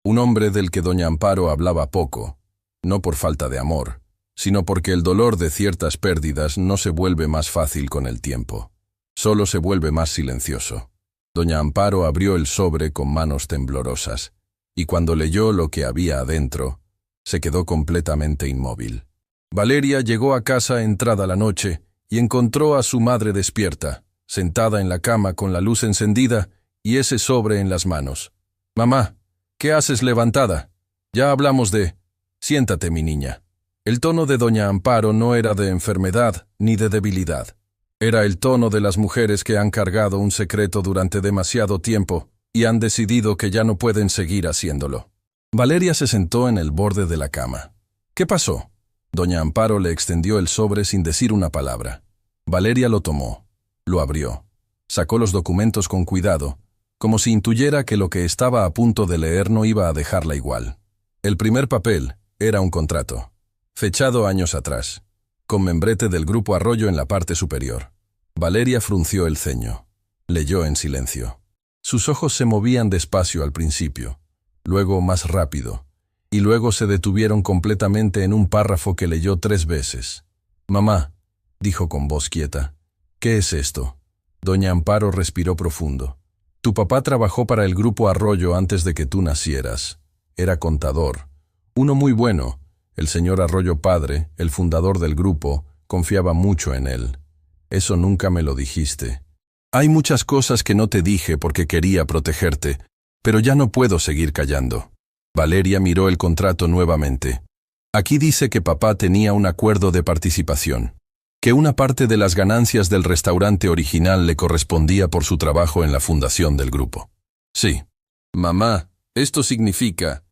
Un hombre del que doña Amparo hablaba poco, no por falta de amor, sino porque el dolor de ciertas pérdidas no se vuelve más fácil con el tiempo. Solo se vuelve más silencioso. Doña Amparo abrió el sobre con manos temblorosas, y cuando leyó lo que había adentro, se quedó completamente inmóvil. Valeria llegó a casa entrada la noche y encontró a su madre despierta, sentada en la cama con la luz encendida y ese sobre en las manos. «Mamá, ¿qué haces levantada? Ya hablamos de...» «Siéntate, mi niña». El tono de doña Amparo no era de enfermedad ni de debilidad. Era el tono de las mujeres que han cargado un secreto durante demasiado tiempo y han decidido que ya no pueden seguir haciéndolo. Valeria se sentó en el borde de la cama. «¿Qué pasó? Doña Amparo le extendió el sobre sin decir una palabra. Valeria lo tomó, lo abrió, sacó los documentos con cuidado, como si intuyera que lo que estaba a punto de leer no iba a dejarla igual. El primer papel era un contrato, fechado años atrás, con membrete del Grupo Arroyo en la parte superior. Valeria frunció el ceño. Leyó en silencio. Sus ojos se movían despacio al principio, luego más rápido, y luego se detuvieron completamente en un párrafo que leyó 3 veces. «Mamá», dijo con voz quieta, «¿qué es esto?» Doña Amparo respiró profundo. «Tu papá trabajó para el Grupo Arroyo antes de que tú nacieras. Era contador. Uno muy bueno. El señor Arroyo padre, el fundador del grupo, confiaba mucho en él. Eso nunca me lo dijiste. Hay muchas cosas que no te dije porque quería protegerte, pero ya no puedo seguir callando». Valeria miró el contrato nuevamente. «Aquí dice que papá tenía un acuerdo de participación, que una parte de las ganancias del restaurante original le correspondía por su trabajo en la fundación del grupo». «Sí». «Mamá, esto significa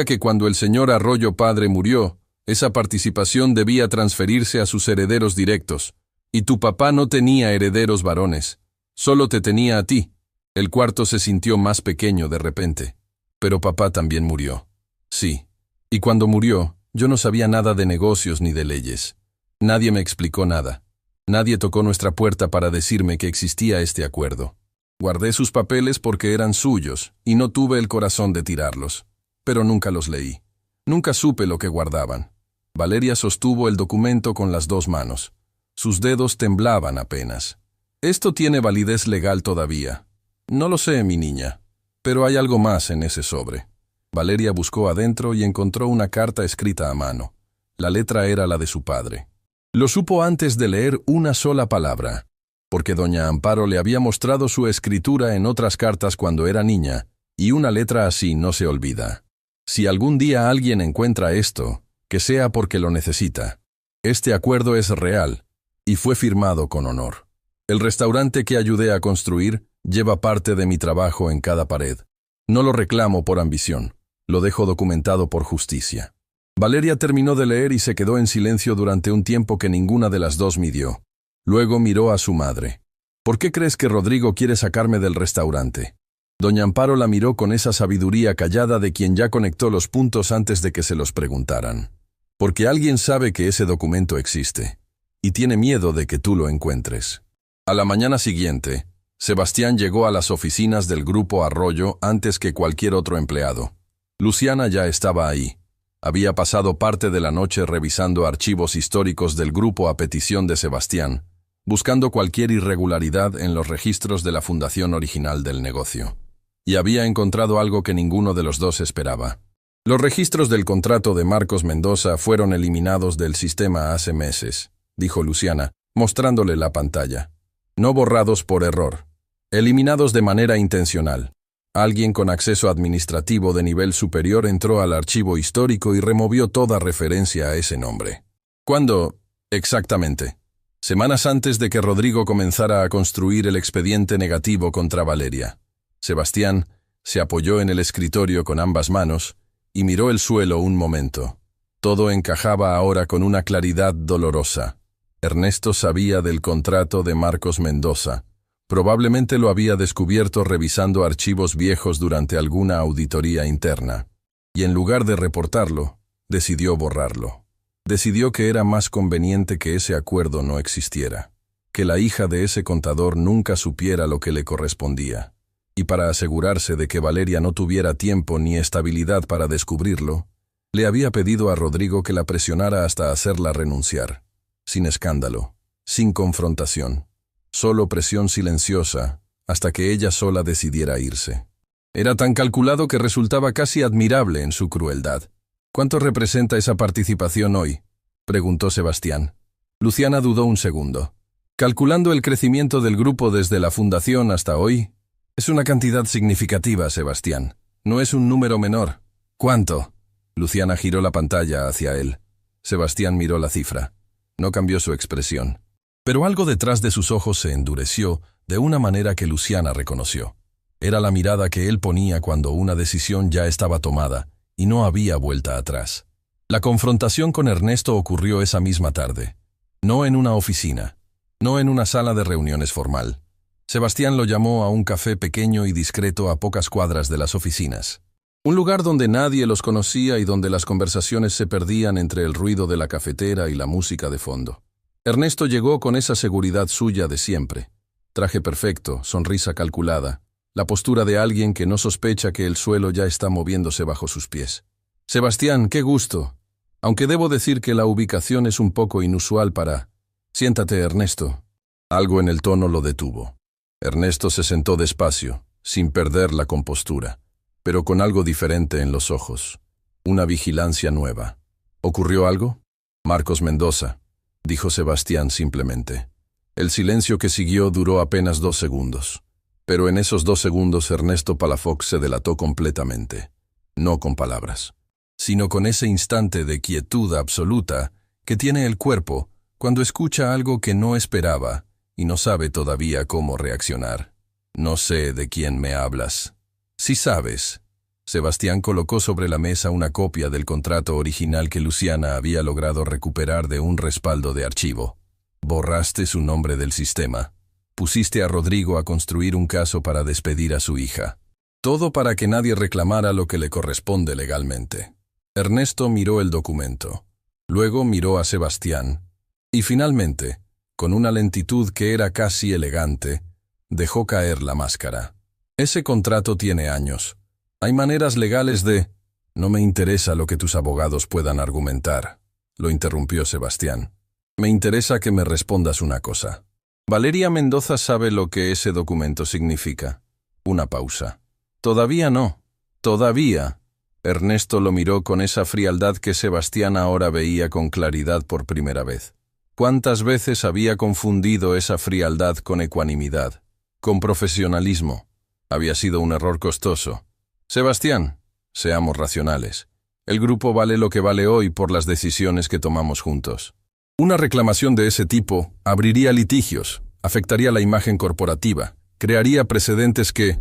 que cuando el señor Arroyo padre murió, esa participación debía transferirse a sus herederos directos, y tu papá no tenía herederos varones, solo te tenía a ti». El cuarto se sintió más pequeño de repente. «Pero papá también murió». «Sí. Y cuando murió, yo no sabía nada de negocios ni de leyes. Nadie me explicó nada. Nadie tocó nuestra puerta para decirme que existía este acuerdo. Guardé sus papeles porque eran suyos, y no tuve el corazón de tirarlos. Pero nunca los leí. Nunca supe lo que guardaban». Valeria sostuvo el documento con las 2 manos. Sus dedos temblaban apenas. «Esto tiene validez legal todavía». «No lo sé, mi niña. Pero hay algo más en ese sobre». Valeria buscó adentro y encontró una carta escrita a mano. La letra era la de su padre. Lo supo antes de leer una sola palabra, porque doña Amparo le había mostrado su escritura en otras cartas cuando era niña, y una letra así no se olvida. Si algún día alguien encuentra esto, que sea porque lo necesita. Este acuerdo es real, y fue firmado con honor. El restaurante que ayudé a construir lleva parte de mi trabajo en cada pared. No lo reclamo por ambición, lo dejo documentado por justicia». Valeria terminó de leer y se quedó en silencio durante un tiempo que ninguna de las 2 midió. Luego miró a su madre. «¿Por qué crees que Rodrigo quiere sacarme del restaurante?» Doña Amparo la miró con esa sabiduría callada de quien ya conectó los puntos antes de que se los preguntaran. «Porque alguien sabe que ese documento existe, y tiene miedo de que tú lo encuentres». A la mañana siguiente, Sebastián llegó a las oficinas del Grupo Arroyo antes que cualquier otro empleado. Luciana ya estaba ahí. Había pasado parte de la noche revisando archivos históricos del grupo a petición de Sebastián, buscando cualquier irregularidad en los registros de la fundación original del negocio. Y había encontrado algo que ninguno de los 2 esperaba. «Los registros del contrato de Marcos Mendoza fueron eliminados del sistema hace meses», dijo Luciana, mostrándole la pantalla. «No borrados por error. Eliminados de manera intencional. Alguien con acceso administrativo de nivel superior entró al archivo histórico y removió toda referencia a ese nombre». «¿Cuándo, exactamente?» «Semanas antes de que Rodrigo comenzara a construir el expediente negativo contra Valeria». Sebastián se apoyó en el escritorio con ambas manos y miró el suelo un momento. Todo encajaba ahora con una claridad dolorosa. Ernesto sabía del contrato de Marcos Mendoza. Probablemente lo había descubierto revisando archivos viejos durante alguna auditoría interna. Y en lugar de reportarlo, decidió borrarlo. Decidió que era más conveniente que ese acuerdo no existiera, que la hija de ese contador nunca supiera lo que le correspondía. Y para asegurarse de que Valeria no tuviera tiempo ni estabilidad para descubrirlo, le había pedido a Rodrigo que la presionara hasta hacerla renunciar. Sin escándalo, sin confrontación. Solo presión silenciosa, hasta que ella sola decidiera irse. Era tan calculado que resultaba casi admirable en su crueldad. «¿Cuánto representa esa participación hoy?», preguntó Sebastián. Luciana dudó un segundo. «Calculando el crecimiento del grupo desde la fundación hasta hoy, es una cantidad significativa, Sebastián. No es un número menor». «¿Cuánto?». Luciana giró la pantalla hacia él. Sebastián miró la cifra. No cambió su expresión. Pero algo detrás de sus ojos se endureció de una manera que Luciana reconoció. Era la mirada que él ponía cuando una decisión ya estaba tomada y no había vuelta atrás. La confrontación con Ernesto ocurrió esa misma tarde. No en una oficina, no en una sala de reuniones formal. Sebastián lo llamó a un café pequeño y discreto a pocas cuadras de las oficinas. Un lugar donde nadie los conocía y donde las conversaciones se perdían entre el ruido de la cafetera y la música de fondo. Ernesto llegó con esa seguridad suya de siempre. Traje perfecto, sonrisa calculada, la postura de alguien que no sospecha que el suelo ya está moviéndose bajo sus pies. «Sebastián, qué gusto. Aunque debo decir que la ubicación es un poco inusual para...» «Siéntate, Ernesto». Algo en el tono lo detuvo. Ernesto se sentó despacio, sin perder la compostura, pero con algo diferente en los ojos. Una vigilancia nueva. ¿Ocurrió algo? Marcos Mendoza, dijo Sebastián simplemente. El silencio que siguió duró apenas 2 segundos. Pero en esos 2 segundos Ernesto Palafox se delató completamente. No con palabras, sino con ese instante de quietud absoluta que tiene el cuerpo cuando escucha algo que no esperaba y no sabe todavía cómo reaccionar. No sé de quién me hablas. Sí sabes. Sebastián colocó sobre la mesa una copia del contrato original que Luciana había logrado recuperar de un respaldo de archivo. Borraste su nombre del sistema. Pusiste a Rodrigo a construir un caso para despedir a su hija. Todo para que nadie reclamara lo que le corresponde legalmente. Ernesto miró el documento. Luego miró a Sebastián. Y finalmente, con una lentitud que era casi elegante, dejó caer la máscara. Ese contrato tiene años. Hay maneras legales de... No me interesa lo que tus abogados puedan argumentar, lo interrumpió Sebastián. Me interesa que me respondas una cosa. Valeria Mendoza sabe lo que ese documento significa. Una pausa. Todavía no. Todavía. Ernesto lo miró con esa frialdad que Sebastián ahora veía con claridad por primera vez. ¿Cuántas veces había confundido esa frialdad con ecuanimidad, con profesionalismo? Había sido un error costoso. Sebastián, seamos racionales. El grupo vale lo que vale hoy por las decisiones que tomamos juntos. Una reclamación de ese tipo abriría litigios, afectaría la imagen corporativa, crearía precedentes que...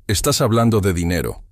Estás hablando de dinero.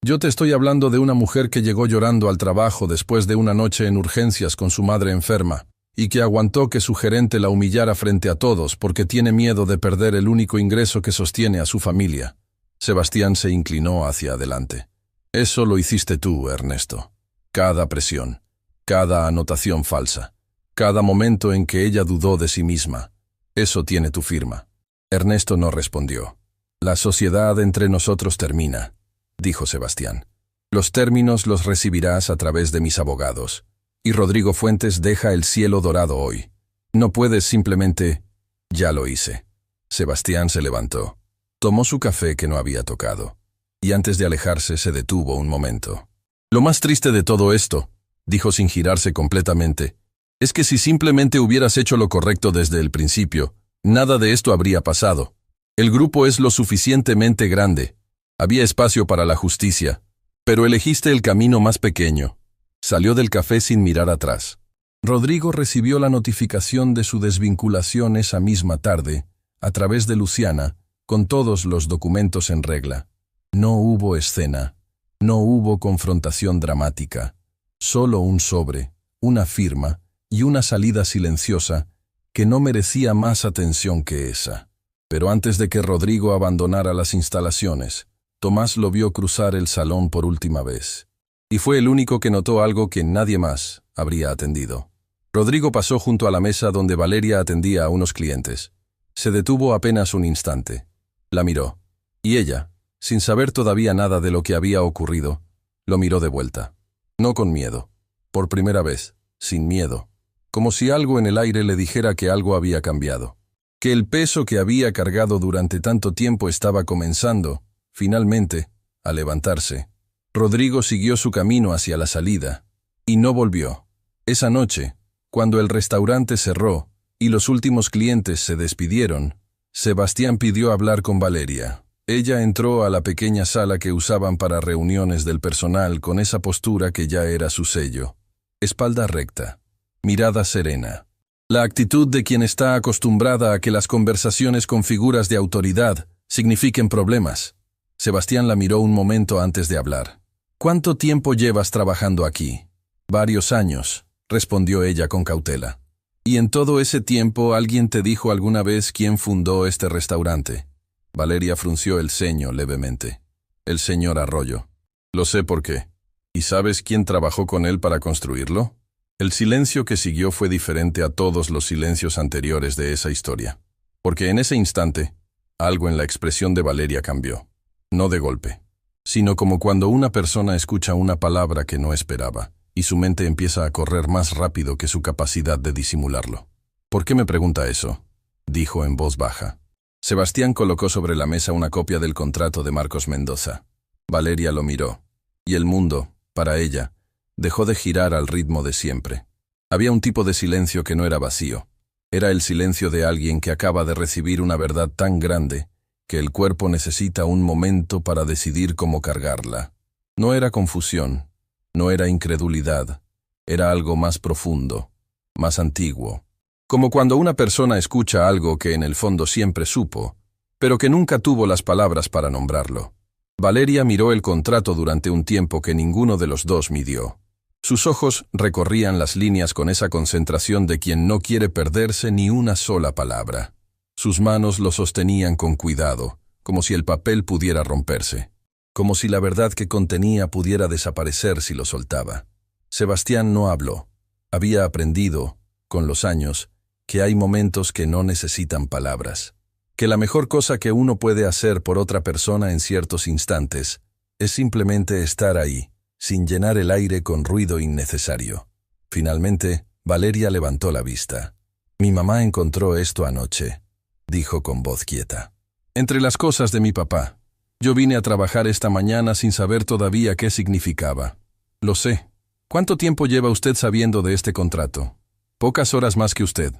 Yo te estoy hablando de una mujer que llegó llorando al trabajo después de una noche en urgencias con su madre enferma, y que aguantó que su gerente la humillara frente a todos porque tiene miedo de perder el único ingreso que sostiene a su familia. Sebastián se inclinó hacia adelante. Eso lo hiciste tú, Ernesto. Cada presión, cada anotación falsa, cada momento en que ella dudó de sí misma. Eso tiene tu firma. Ernesto no respondió. La sociedad entre nosotros termina, dijo Sebastián. Los términos los recibirás a través de mis abogados. Y Rodrigo Fuentes deja el cielo dorado hoy. No puedes simplemente... Ya lo hice. Sebastián se levantó. Tomó su café que no había tocado. Y antes de alejarse se detuvo un momento. Lo más triste de todo esto, dijo sin girarse completamente, es que si simplemente hubieras hecho lo correcto desde el principio, nada de esto habría pasado. El grupo es lo suficientemente grande. Había espacio para la justicia. Pero elegiste el camino más pequeño. Salió del café sin mirar atrás. Rodrigo recibió la notificación de su desvinculación esa misma tarde, a través de Luciana, con todos los documentos en regla. No hubo escena, no hubo confrontación dramática, solo un sobre, una firma y una salida silenciosa que no merecía más atención que esa. Pero antes de que Rodrigo abandonara las instalaciones, Tomás lo vio cruzar el salón por última vez. Y fue el único que notó algo que nadie más habría atendido. Rodrigo pasó junto a la mesa donde Valeria atendía a unos clientes. Se detuvo apenas un instante. La miró. Y ella, sin saber todavía nada de lo que había ocurrido, lo miró de vuelta. No con miedo. Por primera vez, sin miedo. Como si algo en el aire le dijera que algo había cambiado. Que el peso que había cargado durante tanto tiempo estaba comenzando, finalmente, a levantarse. Rodrigo siguió su camino hacia la salida, y no volvió. Esa noche, cuando el restaurante cerró y los últimos clientes se despidieron, Sebastián pidió hablar con Valeria. Ella entró a la pequeña sala que usaban para reuniones del personal con esa postura que ya era su sello. Espalda recta, mirada serena. La actitud de quien está acostumbrada a que las conversaciones con figuras de autoridad signifiquen problemas. Sebastián la miró un momento antes de hablar. ¿Cuánto tiempo llevas trabajando aquí? Varios años, respondió ella con cautela. ¿Y en todo ese tiempo alguien te dijo alguna vez quién fundó este restaurante? Valeria frunció el ceño levemente. El señor Arroyo. Lo sé por qué. ¿Y sabes quién trabajó con él para construirlo? El silencio que siguió fue diferente a todos los silencios anteriores de esa historia. Porque en ese instante, algo en la expresión de Valeria cambió. No de golpe, sino como cuando una persona escucha una palabra que no esperaba, y su mente empieza a correr más rápido que su capacidad de disimularlo. ¿Por qué me pregunta eso?, dijo en voz baja. Sebastián colocó sobre la mesa una copia del contrato de Marcos Mendoza. Valeria lo miró, y el mundo, para ella, dejó de girar al ritmo de siempre. Había un tipo de silencio que no era vacío. Era el silencio de alguien que acaba de recibir una verdad tan grande que el cuerpo necesita un momento para decidir cómo cargarla. No era confusión, no era incredulidad, era algo más profundo, más antiguo. Como cuando una persona escucha algo que en el fondo siempre supo, pero que nunca tuvo las palabras para nombrarlo. Valeria miró el contrato durante un tiempo que ninguno de los dos midió. Sus ojos recorrían las líneas con esa concentración de quien no quiere perderse ni una sola palabra. Sus manos lo sostenían con cuidado, como si el papel pudiera romperse, como si la verdad que contenía pudiera desaparecer si lo soltaba. Sebastián no habló. Había aprendido, con los años, que hay momentos que no necesitan palabras, que la mejor cosa que uno puede hacer por otra persona en ciertos instantes es simplemente estar ahí, sin llenar el aire con ruido innecesario. Finalmente, Valeria levantó la vista. «Mi mamá encontró esto anoche», dijo con voz quieta. «Entre las cosas de mi papá. Yo vine a trabajar esta mañana sin saber todavía qué significaba. Lo sé. ¿Cuánto tiempo lleva usted sabiendo de este contrato?» «Pocas horas más que usted».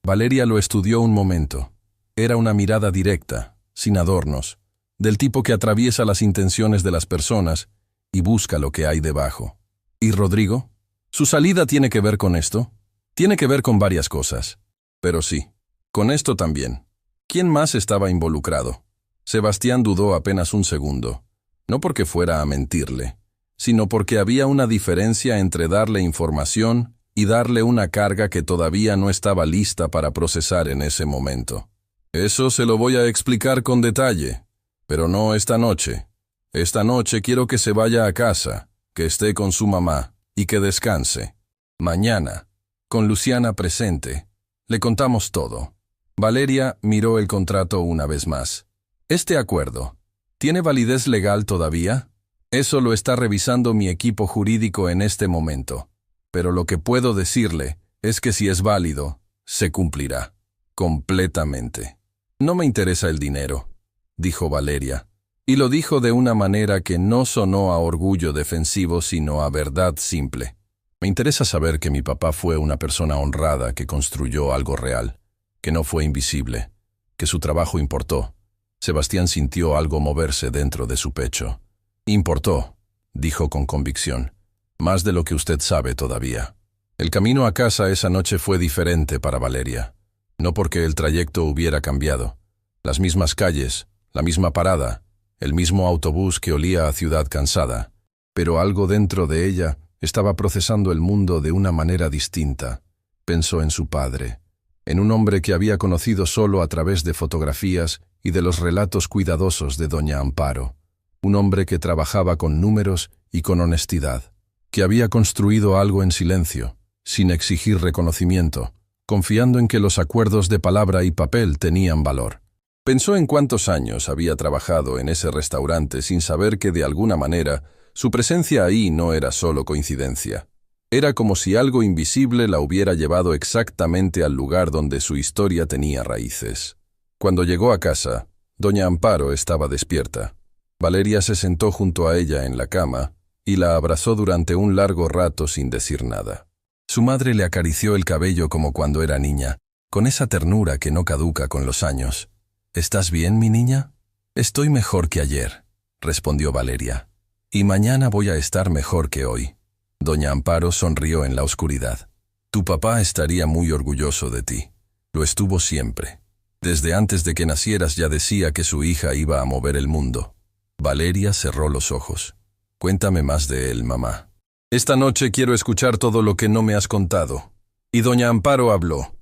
Valeria lo estudió un momento. Era una mirada directa, sin adornos, del tipo que atraviesa las intenciones de las personas y busca lo que hay debajo. ¿Y Rodrigo? ¿Su salida tiene que ver con esto? Tiene que ver con varias cosas. Pero sí, con esto también. ¿Quién más estaba involucrado? Sebastián dudó apenas un segundo. No porque fuera a mentirle, sino porque había una diferencia entre darle información y darle una carga que todavía no estaba lista para procesar en ese momento. Eso se lo voy a explicar con detalle, pero no esta noche. Esta noche quiero que se vaya a casa, que esté con su mamá y que descanse. Mañana, con Luciana presente, le contamos todo. Valeria miró el contrato una vez más. ¿Este acuerdo tiene validez legal todavía? Eso lo está revisando mi equipo jurídico en este momento. Pero lo que puedo decirle es que si es válido, se cumplirá. Completamente. No me interesa el dinero, dijo Valeria. Y lo dijo de una manera que no sonó a orgullo defensivo, sino a verdad simple. Me interesa saber que mi papá fue una persona honrada que construyó algo real, que no fue invisible, que su trabajo importó. Sebastián sintió algo moverse dentro de su pecho. Importó, dijo con convicción, más de lo que usted sabe todavía. El camino a casa esa noche fue diferente para Valeria. No porque el trayecto hubiera cambiado. Las mismas calles, la misma parada, el mismo autobús que olía a ciudad cansada, pero algo dentro de ella estaba procesando el mundo de una manera distinta. Pensó en su padre, en un hombre que había conocido solo a través de fotografías y de los relatos cuidadosos de doña Amparo, un hombre que trabajaba con números y con honestidad, que había construido algo en silencio, sin exigir reconocimiento, confiando en que los acuerdos de palabra y papel tenían valor. Pensó en cuántos años había trabajado en ese restaurante sin saber que de alguna manera su presencia ahí no era solo coincidencia. Era como si algo invisible la hubiera llevado exactamente al lugar donde su historia tenía raíces. Cuando llegó a casa, doña Amparo estaba despierta. Valeria se sentó junto a ella en la cama y la abrazó durante un largo rato sin decir nada. Su madre le acarició el cabello como cuando era niña, con esa ternura que no caduca con los años. «¿Estás bien, mi niña?» «Estoy mejor que ayer», respondió Valeria. «Y mañana voy a estar mejor que hoy». Doña Amparo sonrió en la oscuridad. «Tu papá estaría muy orgulloso de ti. Lo estuvo siempre. Desde antes de que nacieras ya decía que su hija iba a mover el mundo». Valeria cerró los ojos. «Cuéntame más de él, mamá». Esta noche quiero escuchar todo lo que no me has contado. Y doña Amparo habló.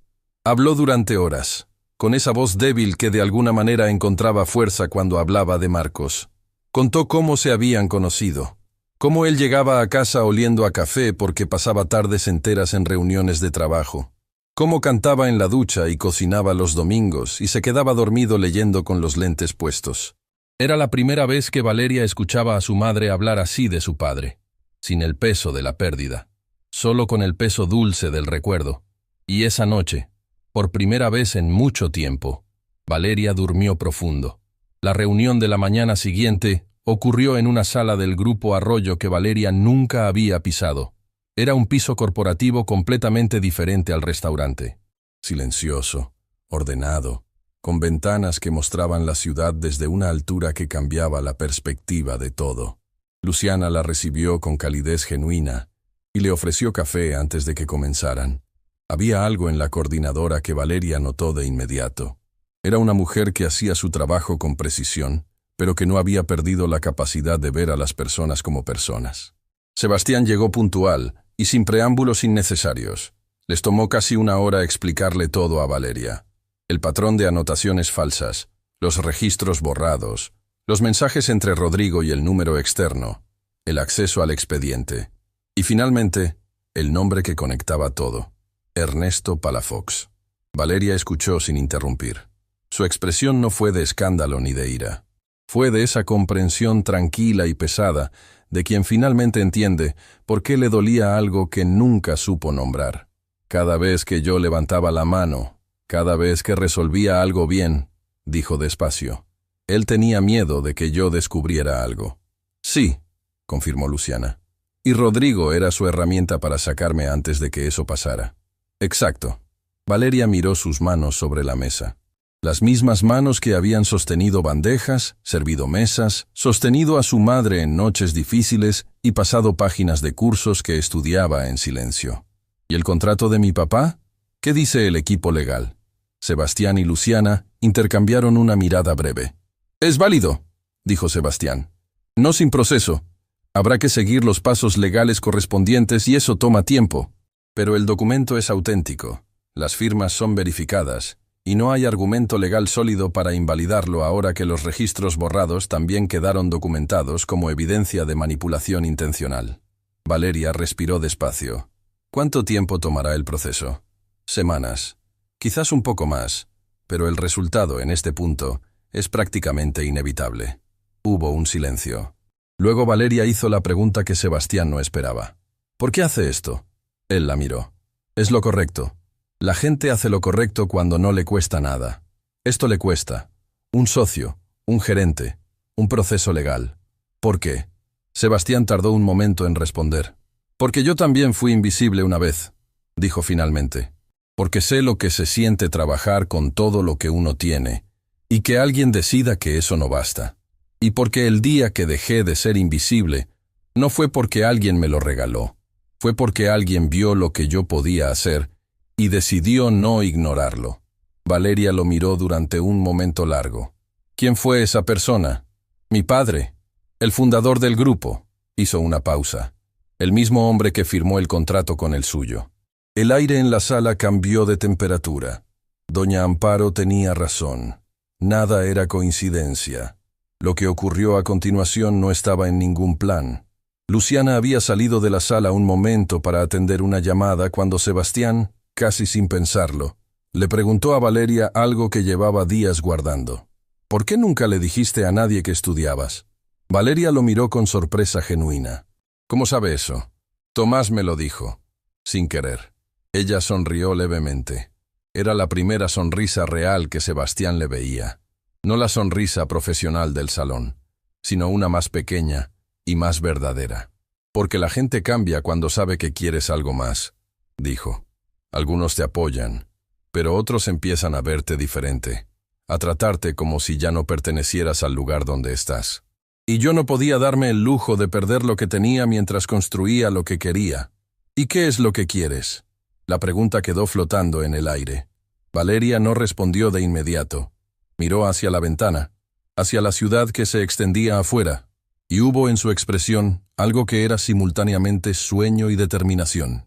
Habló durante horas, con esa voz débil que de alguna manera encontraba fuerza cuando hablaba de Marcos. Contó cómo se habían conocido, cómo él llegaba a casa oliendo a café porque pasaba tardes enteras en reuniones de trabajo, cómo cantaba en la ducha y cocinaba los domingos y se quedaba dormido leyendo con los lentes puestos. Era la primera vez que Valeria escuchaba a su madre hablar así de su padre, sin el peso de la pérdida, solo con el peso dulce del recuerdo. Y esa noche, por primera vez en mucho tiempo, Valeria durmió profundo. La reunión de la mañana siguiente ocurrió en una sala del Grupo Arroyo que Valeria nunca había pisado. Era un piso corporativo completamente diferente al restaurante. Silencioso, ordenado, con ventanas que mostraban la ciudad desde una altura que cambiaba la perspectiva de todo. Luciana la recibió con calidez genuina y le ofreció café antes de que comenzaran. Había algo en la coordinadora que Valeria notó de inmediato. Era una mujer que hacía su trabajo con precisión, pero que no había perdido la capacidad de ver a las personas como personas. Sebastián llegó puntual y sin preámbulos innecesarios. Les tomó casi una hora explicarle todo a Valeria. El patrón de anotaciones falsas, los registros borrados, los mensajes entre Rodrigo y el número externo, el acceso al expediente y finalmente el nombre que conectaba todo: Ernesto Palafox. Valeria escuchó sin interrumpir. Su expresión no fue de escándalo ni de ira. Fue de esa comprensión tranquila y pesada de quien finalmente entiende por qué le dolía algo que nunca supo nombrar. Cada vez que yo levantaba la mano, cada vez que resolvía algo bien, dijo despacio. Él tenía miedo de que yo descubriera algo. Sí, confirmó Luciana. Y Rodrigo era su herramienta para sacarme antes de que eso pasara. Exacto. Valeria miró sus manos sobre la mesa. Las mismas manos que habían sostenido bandejas, servido mesas, sostenido a su madre en noches difíciles y pasado páginas de cursos que estudiaba en silencio. ¿Y el contrato de mi papá? ¿Qué dice el equipo legal? Sebastián y Luciana intercambiaron una mirada breve. «Es válido», dijo Sebastián. «No sin proceso. Habrá que seguir los pasos legales correspondientes y eso toma tiempo. Pero el documento es auténtico, las firmas son verificadas, y no hay argumento legal sólido para invalidarlo ahora que los registros borrados también quedaron documentados como evidencia de manipulación intencional». Valeria respiró despacio. «¿Cuánto tiempo tomará el proceso?» «Semanas. Quizás un poco más, pero el resultado en este punto es prácticamente inevitable». Hubo un silencio. Luego Valeria hizo la pregunta que Sebastián no esperaba. «¿Por qué hace esto?» Él la miró. «Es lo correcto. La gente hace lo correcto cuando no le cuesta nada. Esto le cuesta. Un socio, un gerente, un proceso legal. ¿Por qué?» Sebastián tardó un momento en responder. «Porque yo también fui invisible una vez», dijo finalmente. «Porque sé lo que se siente trabajar con todo lo que uno tiene, y que alguien decida que eso no basta. Y porque el día que dejé de ser invisible, no fue porque alguien me lo regaló, fue porque alguien vio lo que yo podía hacer y decidió no ignorarlo». Valeria lo miró durante un momento largo. «¿Quién fue esa persona?» «Mi padre, el fundador del grupo», hizo una pausa. «El mismo hombre que firmó el contrato con el suyo». El aire en la sala cambió de temperatura. Doña Amparo tenía razón. Nada era coincidencia. Lo que ocurrió a continuación no estaba en ningún plan. Luciana había salido de la sala un momento para atender una llamada cuando Sebastián, casi sin pensarlo, le preguntó a Valeria algo que llevaba días guardando. «¿Por qué nunca le dijiste a nadie que estudiabas?» Valeria lo miró con sorpresa genuina. «¿Cómo sabe eso?» «Tomás me lo dijo, sin querer». Ella sonrió levemente. Era la primera sonrisa real que Sebastián le veía. No la sonrisa profesional del salón, sino una más pequeña y más verdadera. «Porque la gente cambia cuando sabe que quieres algo más», dijo. «Algunos te apoyan, pero otros empiezan a verte diferente, a tratarte como si ya no pertenecieras al lugar donde estás. Y yo no podía darme el lujo de perder lo que tenía mientras construía lo que quería». «¿Y qué es lo que quieres?». La pregunta quedó flotando en el aire. Valeria no respondió de inmediato. Miró hacia la ventana, hacia la ciudad que se extendía afuera. y hubo en su expresión algo que era simultáneamente sueño y determinación.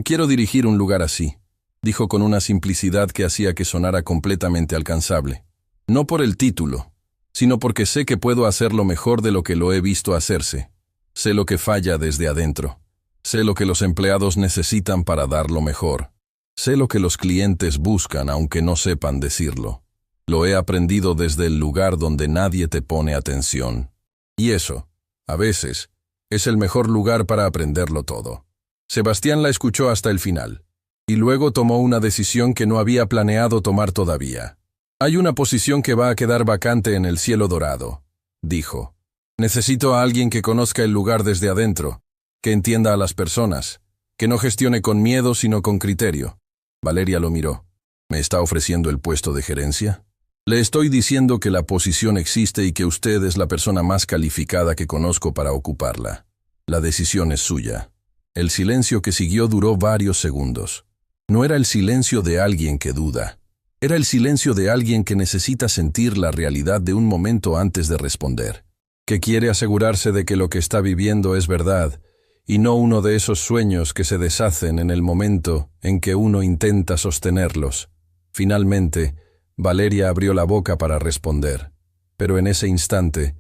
«Quiero dirigir un lugar así», dijo con una simplicidad que hacía que sonara completamente alcanzable. «No por el título, sino porque sé que puedo hacerlo mejor de lo que lo he visto hacerse. Sé lo que falla desde adentro. Sé lo que los empleados necesitan para dar lo mejor. Sé lo que los clientes buscan aunque no sepan decirlo. Lo he aprendido desde el lugar donde nadie te pone atención. Y eso, a veces, es el mejor lugar para aprenderlo todo». Sebastián la escuchó hasta el final, y luego tomó una decisión que no había planeado tomar todavía. «Hay una posición que va a quedar vacante en el cielo dorado», dijo. «Necesito a alguien que conozca el lugar desde adentro, que entienda a las personas, que no gestione con miedo sino con criterio». Valeria lo miró. «¿Me está ofreciendo el puesto de gerencia?» «Le estoy diciendo que la posición existe y que usted es la persona más calificada que conozco para ocuparla. La decisión es suya». El silencio que siguió duró varios segundos. No era el silencio de alguien que duda. Era el silencio de alguien que necesita sentir la realidad de un momento antes de responder, que quiere asegurarse de que lo que está viviendo es verdad, y no uno de esos sueños que se deshacen en el momento en que uno intenta sostenerlos. Finalmente, Valeria abrió la boca para responder, pero en ese instante,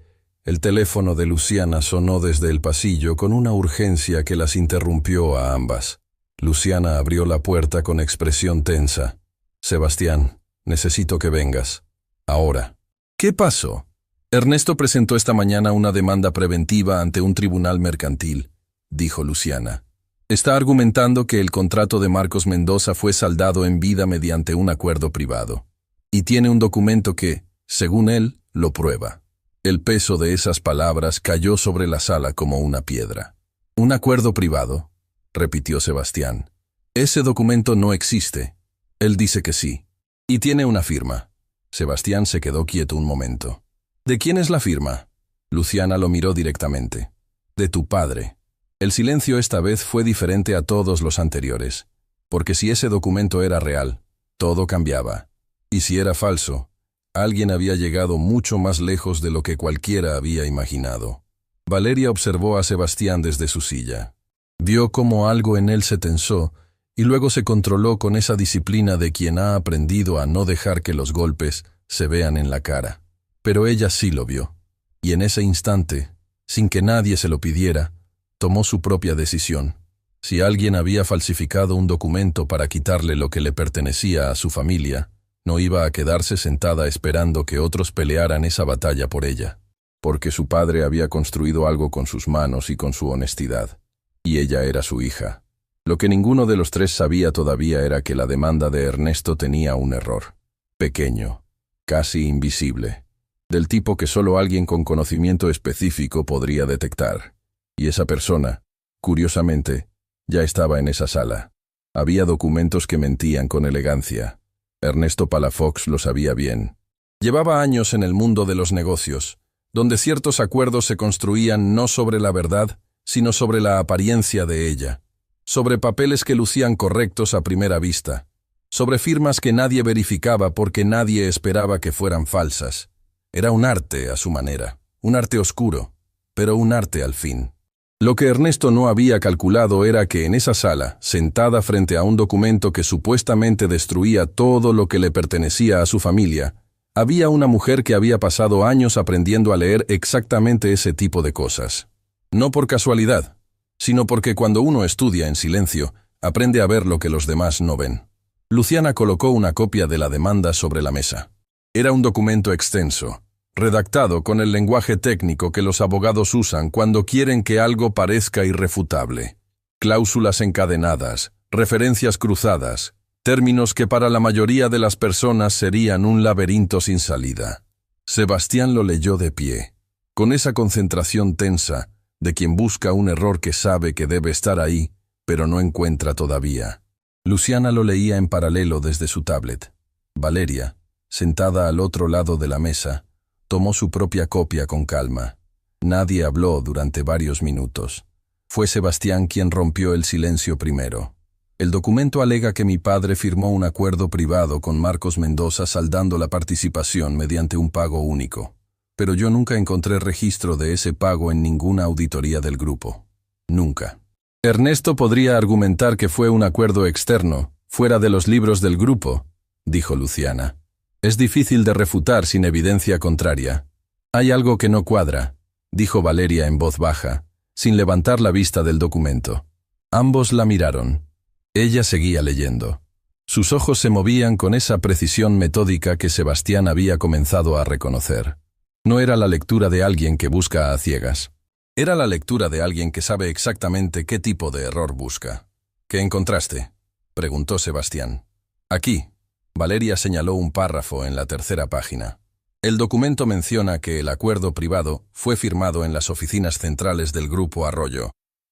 el teléfono de Luciana sonó desde el pasillo con una urgencia que las interrumpió a ambas. Luciana abrió la puerta con expresión tensa. «Sebastián, necesito que vengas. Ahora». «¿Qué pasó?» «Ernesto presentó esta mañana una demanda preventiva ante un tribunal mercantil», dijo Luciana. «Está argumentando que el contrato de Marcos Mendoza fue saldado en vida mediante un acuerdo privado. Y tiene un documento que, según él, lo prueba». El peso de esas palabras cayó sobre la sala como una piedra. «¿Un acuerdo privado?», repitió Sebastián. «Ese documento no existe». Él dice que sí. «Y tiene una firma». Sebastián se quedó quieto un momento. «¿De quién es la firma?». Luciana lo miró directamente. «De tu padre». El silencio esta vez fue diferente a todos los anteriores, porque si ese documento era real, todo cambiaba. Y si era falso, alguien había llegado mucho más lejos de lo que cualquiera había imaginado. Valeria observó a Sebastián desde su silla. Vio cómo algo en él se tensó y luego se controló con esa disciplina de quien ha aprendido a no dejar que los golpes se vean en la cara. Pero ella sí lo vio, y en ese instante, sin que nadie se lo pidiera, tomó su propia decisión. Si alguien había falsificado un documento para quitarle lo que le pertenecía a su familia, no iba a quedarse sentada esperando que otros pelearan esa batalla por ella, porque su padre había construido algo con sus manos y con su honestidad, y ella era su hija. Lo que ninguno de los tres sabía todavía era que la demanda de Ernesto tenía un error, pequeño, casi invisible, del tipo que solo alguien con conocimiento específico podría detectar. Y esa persona, curiosamente, ya estaba en esa sala. Había documentos que mentían con elegancia. Ernesto Palafox lo sabía bien. Llevaba años en el mundo de los negocios, donde ciertos acuerdos se construían no sobre la verdad, sino sobre la apariencia de ella, sobre papeles que lucían correctos a primera vista, sobre firmas que nadie verificaba porque nadie esperaba que fueran falsas. Era un arte a su manera, un arte oscuro, pero un arte al fin. Lo que Ernesto no había calculado era que en esa sala, sentada frente a un documento que supuestamente destruía todo lo que le pertenecía a su familia, había una mujer que había pasado años aprendiendo a leer exactamente ese tipo de cosas. No por casualidad, sino porque cuando uno estudia en silencio, aprende a ver lo que los demás no ven. Luciana colocó una copia de la demanda sobre la mesa. Era un documento extenso, redactado con el lenguaje técnico que los abogados usan cuando quieren que algo parezca irrefutable. Cláusulas encadenadas, referencias cruzadas, términos que para la mayoría de las personas serían un laberinto sin salida. Sebastián lo leyó de pie, con esa concentración tensa de quien busca un error que sabe que debe estar ahí, pero no encuentra todavía. Luciana lo leía en paralelo desde su tablet. Valeria, sentada al otro lado de la mesa, tomó su propia copia con calma. Nadie habló durante varios minutos. Fue Sebastián quien rompió el silencio primero. El documento alega que mi padre firmó un acuerdo privado con Marcos Mendoza saldando la participación mediante un pago único. pero yo nunca encontré registro de ese pago en ninguna auditoría del grupo. Nunca. Ernesto podría argumentar que fue un acuerdo externo, fuera de los libros del grupo, dijo Luciana. Es difícil de refutar sin evidencia contraria. Hay algo que no cuadra, dijo Valeria en voz baja, sin levantar la vista del documento. Ambos la miraron. Ella seguía leyendo. Sus ojos se movían con esa precisión metódica que Sebastián había comenzado a reconocer. No era la lectura de alguien que busca a ciegas. Era la lectura de alguien que sabe exactamente qué tipo de error busca. ¿Qué encontraste?, preguntó Sebastián. Aquí. Valeria señaló un párrafo en la tercera página. El documento menciona que el acuerdo privado fue firmado en las oficinas centrales del Grupo Arroyo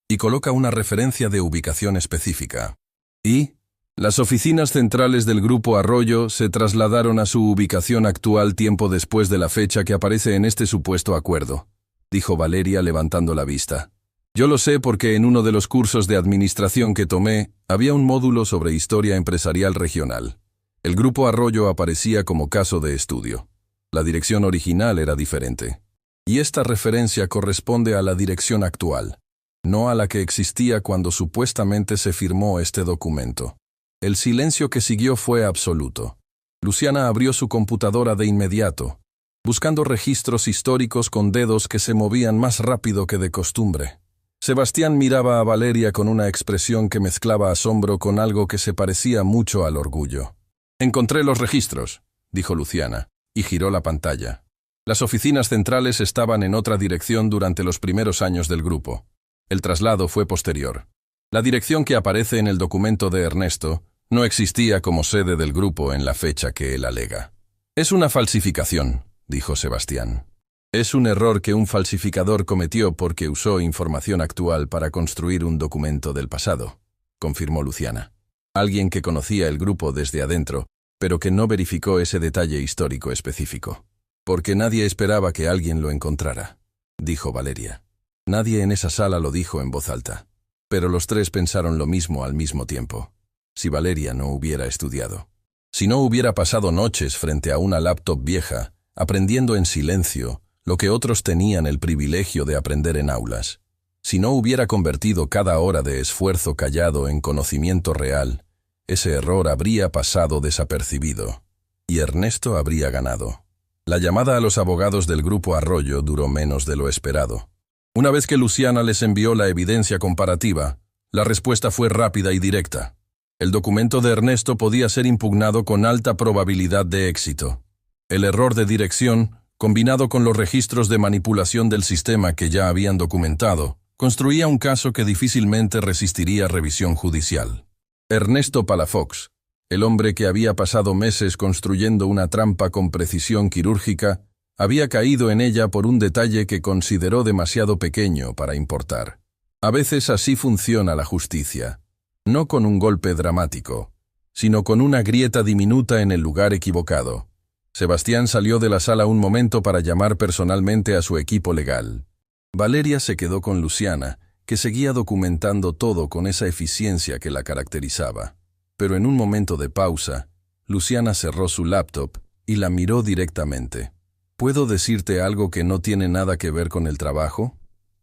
y coloca una referencia de ubicación específica. Y las oficinas centrales del Grupo Arroyo se trasladaron a su ubicación actual tiempo después de la fecha que aparece en este supuesto acuerdo, dijo Valeria levantando la vista. Yo lo sé porque en uno de los cursos de administración que tomé había un módulo sobre historia empresarial regional. El Grupo Arroyo aparecía como caso de estudio. La dirección original era diferente. Y esta referencia corresponde a la dirección actual, no a la que existía cuando supuestamente se firmó este documento. El silencio que siguió fue absoluto. Luciana abrió su computadora de inmediato, buscando registros históricos con dedos que se movían más rápido que de costumbre. Sebastián miraba a Valeria con una expresión que mezclaba asombro con algo que se parecía mucho al orgullo. «Encontré los registros», dijo Luciana, y giró la pantalla. Las oficinas centrales estaban en otra dirección durante los primeros años del grupo. El traslado fue posterior. La dirección que aparece en el documento de Ernesto no existía como sede del grupo en la fecha que él alega. «Es una falsificación», dijo Sebastián. «Es un error que un falsificador cometió porque usó información actual para construir un documento del pasado», confirmó Luciana. Alguien que conocía el grupo desde adentro, pero que no verificó ese detalle histórico específico. «Porque nadie esperaba que alguien lo encontrara», dijo Valeria. Nadie en esa sala lo dijo en voz alta, pero los tres pensaron lo mismo al mismo tiempo. Si Valeria no hubiera estudiado, si no hubiera pasado noches frente a una laptop vieja, aprendiendo en silencio lo que otros tenían el privilegio de aprender en aulas, si no hubiera convertido cada hora de esfuerzo callado en conocimiento real, ese error habría pasado desapercibido, y Ernesto habría ganado. La llamada a los abogados del Grupo Arroyo duró menos de lo esperado. Una vez que Luciana les envió la evidencia comparativa, la respuesta fue rápida y directa. El documento de Ernesto podía ser impugnado con alta probabilidad de éxito. El error de dirección, combinado con los registros de manipulación del sistema que ya habían documentado, construía un caso que difícilmente resistiría revisión judicial. Ernesto Palafox, el hombre que había pasado meses construyendo una trampa con precisión quirúrgica, había caído en ella por un detalle que consideró demasiado pequeño para importar. A veces así funciona la justicia, no con un golpe dramático, sino con una grieta diminuta en el lugar equivocado. Sebastián salió de la sala un momento para llamar personalmente a su equipo legal. Valeria se quedó con Luciana, que seguía documentando todo con esa eficiencia que la caracterizaba. Pero en un momento de pausa, Luciana cerró su laptop y la miró directamente. «¿Puedo decirte algo que no tiene nada que ver con el trabajo?»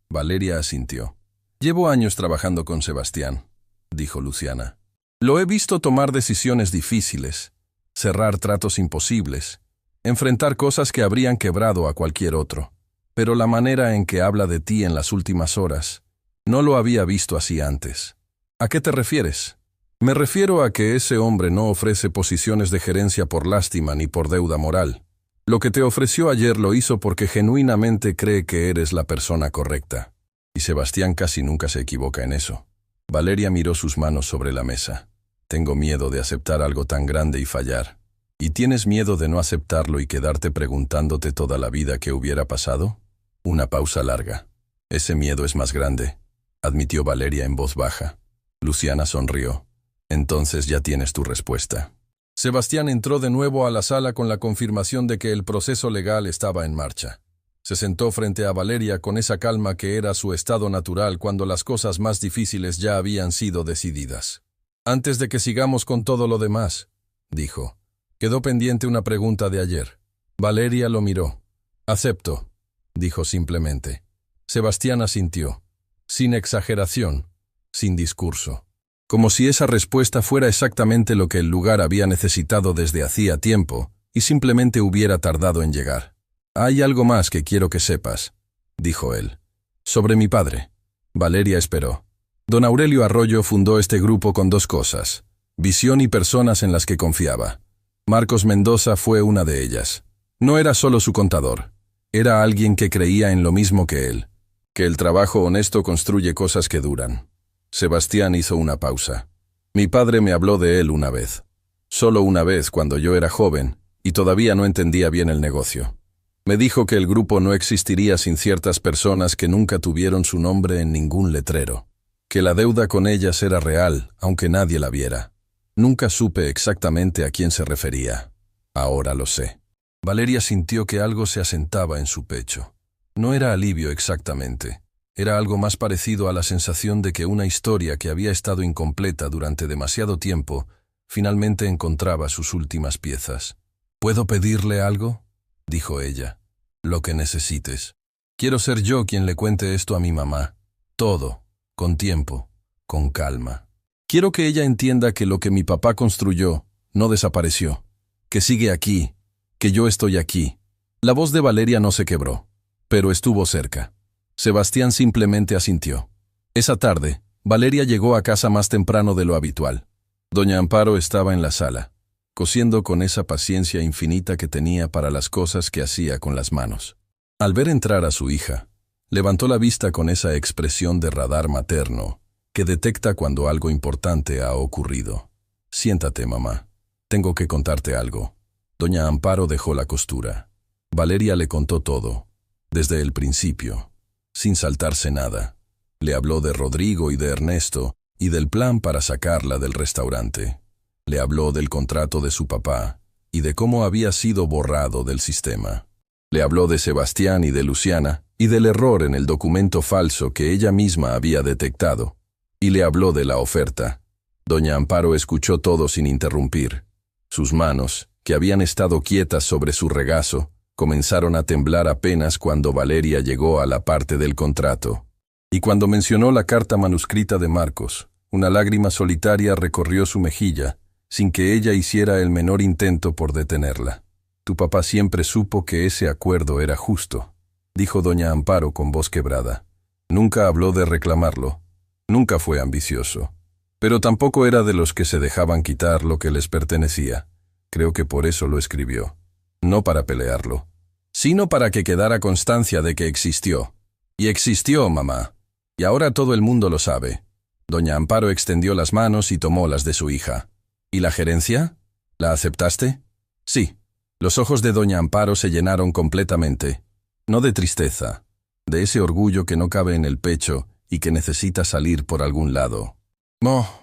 Valeria asintió. «Llevo años trabajando con Sebastián», dijo Luciana. «Lo he visto tomar decisiones difíciles, cerrar tratos imposibles, enfrentar cosas que habrían quebrado a cualquier otro. Pero la manera en que habla de ti en las últimas horas, no lo había visto así antes». «¿A qué te refieres?» «Me refiero a que ese hombre no ofrece posiciones de gerencia por lástima ni por deuda moral. Lo que te ofreció ayer lo hizo porque genuinamente cree que eres la persona correcta. Y Sebastián casi nunca se equivoca en eso». Valeria miró sus manos sobre la mesa. «Tengo miedo de aceptar algo tan grande y fallar». «¿Y tienes miedo de no aceptarlo y quedarte preguntándote toda la vida qué hubiera pasado?» Una pausa larga. «Ese miedo es más grande», admitió Valeria en voz baja. Luciana sonrió. «Entonces ya tienes tu respuesta». Sebastián entró de nuevo a la sala con la confirmación de que el proceso legal estaba en marcha. Se sentó frente a Valeria con esa calma que era su estado natural cuando las cosas más difíciles ya habían sido decididas. «Antes de que sigamos con todo lo demás», dijo, «quedó pendiente una pregunta de ayer». Valeria lo miró. Acepto, dijo simplemente. Sebastián asintió, sin exageración, sin discurso. Como si esa respuesta fuera exactamente lo que el lugar había necesitado desde hacía tiempo y simplemente hubiera tardado en llegar. Hay algo más que quiero que sepas, dijo él. Sobre mi padre. Valeria esperó. Don Aurelio Arroyo fundó este grupo con dos cosas: visión y personas en las que confiaba. Marcos Mendoza fue una de ellas. No era solo su contador. Era alguien que creía en lo mismo que él, que el trabajo honesto construye cosas que duran. Sebastián hizo una pausa. Mi padre me habló de él una vez. Solo una vez cuando yo era joven y todavía no entendía bien el negocio. Me dijo que el grupo no existiría sin ciertas personas que nunca tuvieron su nombre en ningún letrero. Que la deuda con ellas era real, aunque nadie la viera. Nunca supe exactamente a quién se refería. Ahora lo sé. Valeria sintió que algo se asentaba en su pecho. No era alivio exactamente. Era algo más parecido a la sensación de que una historia que había estado incompleta durante demasiado tiempo finalmente encontraba sus últimas piezas. ¿Puedo pedirle algo?, dijo ella. Lo que necesites. Quiero ser yo quien le cuente esto a mi mamá. Todo, con tiempo, con calma. Quiero que ella entienda que lo que mi papá construyó no desapareció, que sigue aquí, que yo estoy aquí. La voz de Valeria no se quebró, pero estuvo cerca. Sebastián simplemente asintió. Esa tarde, Valeria llegó a casa más temprano de lo habitual. Doña Amparo estaba en la sala, cosiendo con esa paciencia infinita que tenía para las cosas que hacía con las manos. Al ver entrar a su hija, levantó la vista con esa expresión de radar materno que detecta cuando algo importante ha ocurrido. Siéntate, mamá. Tengo que contarte algo. Doña Amparo dejó la costura. Valeria le contó todo, desde el principio, sin saltarse nada. Le habló de Rodrigo y de Ernesto y del plan para sacarla del restaurante. Le habló del contrato de su papá y de cómo había sido borrado del sistema. Le habló de Sebastián y de Luciana y del error en el documento falso que ella misma había detectado. Y le habló de la oferta. Doña Amparo escuchó todo sin interrumpir. Sus manos, que habían estado quietas sobre su regazo, comenzaron a temblar apenas cuando Valeria llegó a la parte del contrato. Y cuando mencionó la carta manuscrita de Marcos, una lágrima solitaria recorrió su mejilla, sin que ella hiciera el menor intento por detenerla. Tu papá siempre supo que ese acuerdo era justo, dijo doña Amparo con voz quebrada. Nunca habló de reclamarlo. Nunca fue ambicioso. Pero tampoco era de los que se dejaban quitar lo que les pertenecía. Creo que por eso lo escribió. No para pelearlo, sino para que quedara constancia de que existió. Y existió, mamá. Y ahora todo el mundo lo sabe. Doña Amparo extendió las manos y tomó las de su hija. ¿Y la gerencia? ¿La aceptaste? Sí. Los ojos de doña Amparo se llenaron completamente. No de tristeza, de ese orgullo que no cabe en el pecho y que necesita salir por algún lado.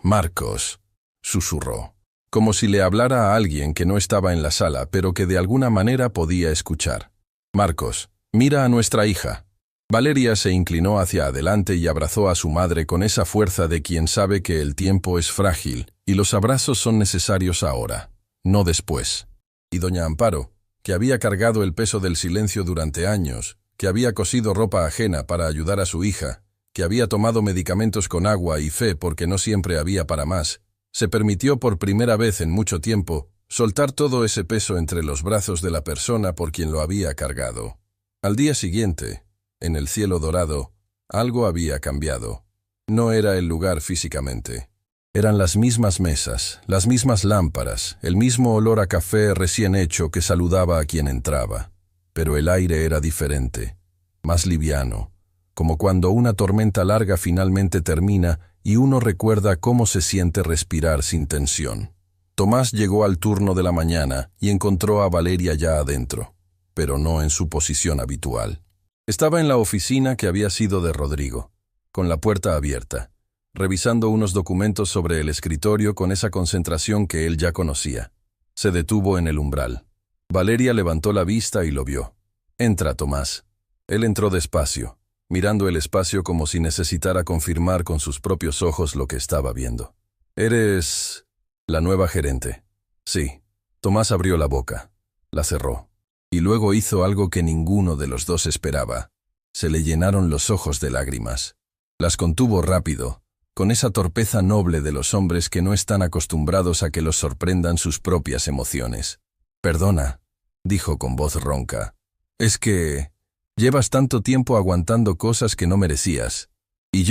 Marcos, susurró, como si le hablara a alguien que no estaba en la sala, pero que de alguna manera podía escuchar. Marcos, mira a nuestra hija. Valeria se inclinó hacia adelante y abrazó a su madre con esa fuerza de quien sabe que el tiempo es frágil y los abrazos son necesarios ahora, no después. Y doña Amparo, que había cargado el peso del silencio durante años, que había cosido ropa ajena para ayudar a su hija, que había tomado medicamentos con agua y fe porque no siempre había para más, se permitió por primera vez en mucho tiempo soltar todo ese peso entre los brazos de la persona por quien lo había cargado. Al día siguiente, en el cielo dorado, algo había cambiado. No era el lugar físicamente. Eran las mismas mesas, las mismas lámparas, el mismo olor a café recién hecho que saludaba a quien entraba. Pero el aire era diferente, más liviano, como cuando una tormenta larga finalmente termina y uno recuerda cómo se siente respirar sin tensión. Tomás llegó al turno de la mañana y encontró a Valeria ya adentro, pero no en su posición habitual. Estaba en la oficina que había sido de Rodrigo, con la puerta abierta, revisando unos documentos sobre el escritorio con esa concentración que él ya conocía. Se detuvo en el umbral. Valeria levantó la vista y lo vio. «Entra, Tomás». Él entró despacio, mirando el espacio como si necesitara confirmar con sus propios ojos lo que estaba viendo. «¿Eres la nueva gerente?» «Sí». Tomás abrió la boca. La cerró. Y luego hizo algo que ninguno de los dos esperaba. Se le llenaron los ojos de lágrimas. Las contuvo rápido, con esa torpeza noble de los hombres que no están acostumbrados a que los sorprendan sus propias emociones. «Perdona», dijo con voz ronca. «Es que llevas tanto tiempo aguantando cosas que no merecías. Y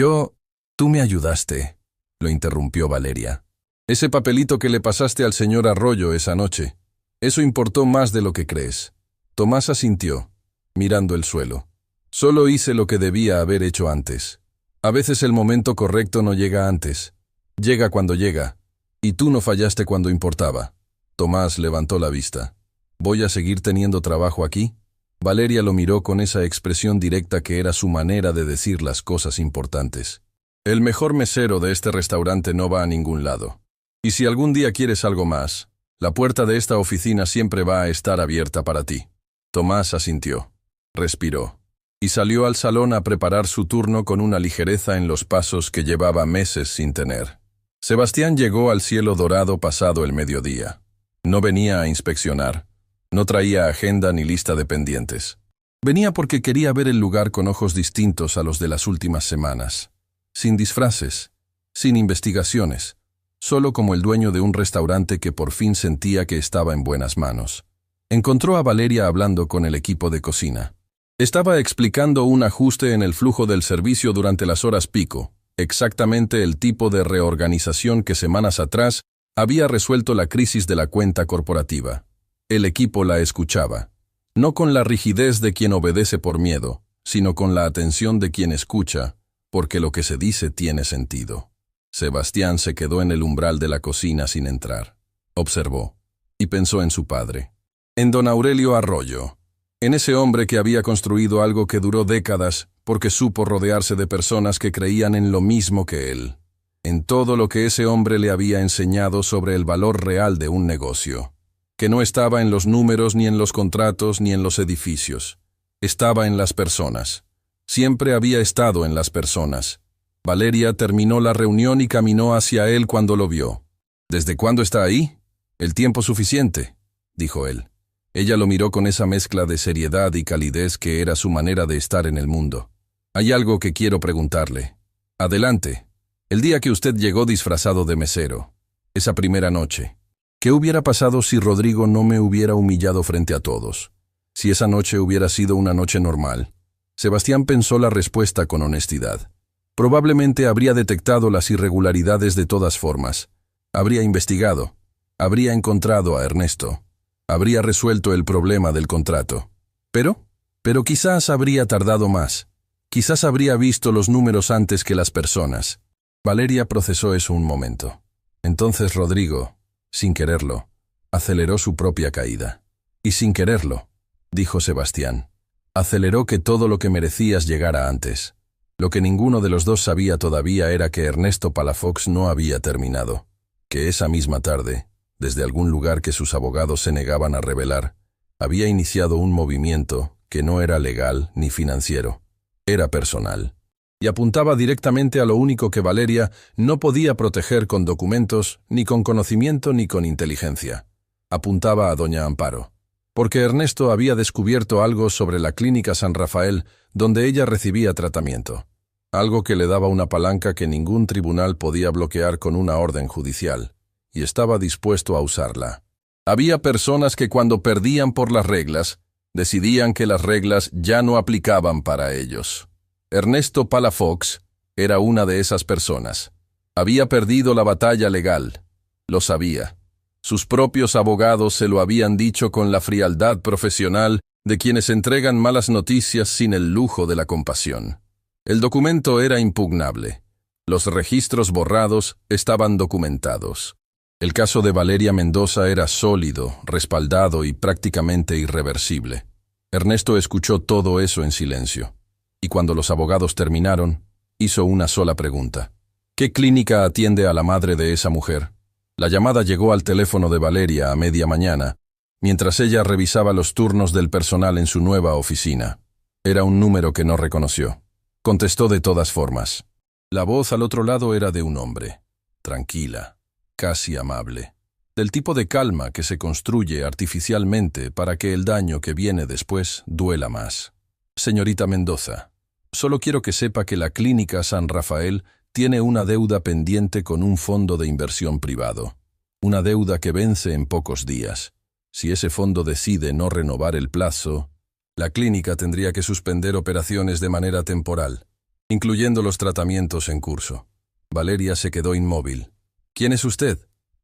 tú me ayudaste», lo interrumpió Valeria. «Ese papelito que le pasaste al señor Arroyo esa noche, eso importó más de lo que crees». Tomás asintió, mirando el suelo. «Solo hice lo que debía haber hecho antes. A veces el momento correcto no llega antes. Llega cuando llega. Y tú no fallaste cuando importaba». Tomás levantó la vista. «¿Voy a seguir teniendo trabajo aquí?». Valeria lo miró con esa expresión directa que era su manera de decir las cosas importantes. «El mejor mesero de este restaurante no va a ningún lado. Y si algún día quieres algo más, la puerta de esta oficina siempre va a estar abierta para ti». Tomás asintió. Respiró. Y salió al salón a preparar su turno con una ligereza en los pasos que llevaba meses sin tener. Sebastián llegó al cielo dorado pasado el mediodía. No venía a inspeccionar. No traía agenda ni lista de pendientes. Venía porque quería ver el lugar con ojos distintos a los de las últimas semanas. Sin disfraces, sin investigaciones, solo como el dueño de un restaurante que por fin sentía que estaba en buenas manos. Encontró a Valeria hablando con el equipo de cocina. Estaba explicando un ajuste en el flujo del servicio durante las horas pico, exactamente el tipo de reorganización que semanas atrás había resuelto la crisis de la cuenta corporativa. El equipo la escuchaba, no con la rigidez de quien obedece por miedo, sino con la atención de quien escucha, porque lo que se dice tiene sentido. Sebastián se quedó en el umbral de la cocina sin entrar. Observó, y pensó en su padre, en don Aurelio Arroyo, en ese hombre que había construido algo que duró décadas porque supo rodearse de personas que creían en lo mismo que él, en todo lo que ese hombre le había enseñado sobre el valor real de un negocio, que no estaba en los números ni en los contratos ni en los edificios, estaba en las personas. Siempre había estado en las personas. Valeria terminó la reunión y caminó hacia él cuando lo vio. «¿Desde cuándo está ahí?» «El tiempo suficiente», dijo él. Ella lo miró con esa mezcla de seriedad y calidez que era su manera de estar en el mundo. «Hay algo que quiero preguntarle». «Adelante. El día que usted llegó disfrazado de mesero, esa primera noche, ¿qué hubiera pasado si Rodrigo no me hubiera humillado frente a todos? Si esa noche hubiera sido una noche normal». Sebastián pensó la respuesta con honestidad. Probablemente habría detectado las irregularidades de todas formas. Habría investigado. Habría encontrado a Ernesto. Habría resuelto el problema del contrato. Pero quizás habría tardado más. Quizás habría visto los números antes que las personas. Valeria procesó eso un momento. Entonces Rodrigo, sin quererlo, aceleró su propia caída. Y sin quererlo, dijo Sebastián, aceleró que todo lo que merecías llegara antes. Lo que ninguno de los dos sabía todavía era que Ernesto Palafox no había terminado. Que esa misma tarde, desde algún lugar que sus abogados se negaban a revelar, había iniciado un movimiento que no era legal ni financiero, era personal, y apuntaba directamente a lo único que Valeria no podía proteger con documentos, ni con conocimiento ni con inteligencia. Apuntaba a doña Amparo, porque Ernesto había descubierto algo sobre la Clínica San Rafael donde ella recibía tratamiento, algo que le daba una palanca que ningún tribunal podía bloquear con una orden judicial, y estaba dispuesto a usarla. Había personas que cuando perdían por las reglas, decidían que las reglas ya no aplicaban para ellos. Ernesto Palafox era una de esas personas. Había perdido la batalla legal. Lo sabía. Sus propios abogados se lo habían dicho con la frialdad profesional de quienes entregan malas noticias sin el lujo de la compasión. El documento era impugnable. Los registros borrados estaban documentados. El caso de Valeria Mendoza era sólido, respaldado y prácticamente irreversible. Ernesto escuchó todo eso en silencio, y cuando los abogados terminaron, hizo una sola pregunta. ¿Qué clínica atiende a la madre de esa mujer? La llamada llegó al teléfono de Valeria a media mañana, mientras ella revisaba los turnos del personal en su nueva oficina. Era un número que no reconoció. Contestó de todas formas. La voz al otro lado era de un hombre, tranquila, casi amable. del tipo de calma que se construye artificialmente para que el daño que viene después duela más. Señorita Mendoza, solo quiero que sepa que la Clínica San Rafael tiene una deuda pendiente con un fondo de inversión privado. Una deuda que vence en pocos días. Si ese fondo decide no renovar el plazo, la clínica tendría que suspender operaciones de manera temporal, incluyendo los tratamientos en curso. Valeria se quedó inmóvil. ¿Quién es usted?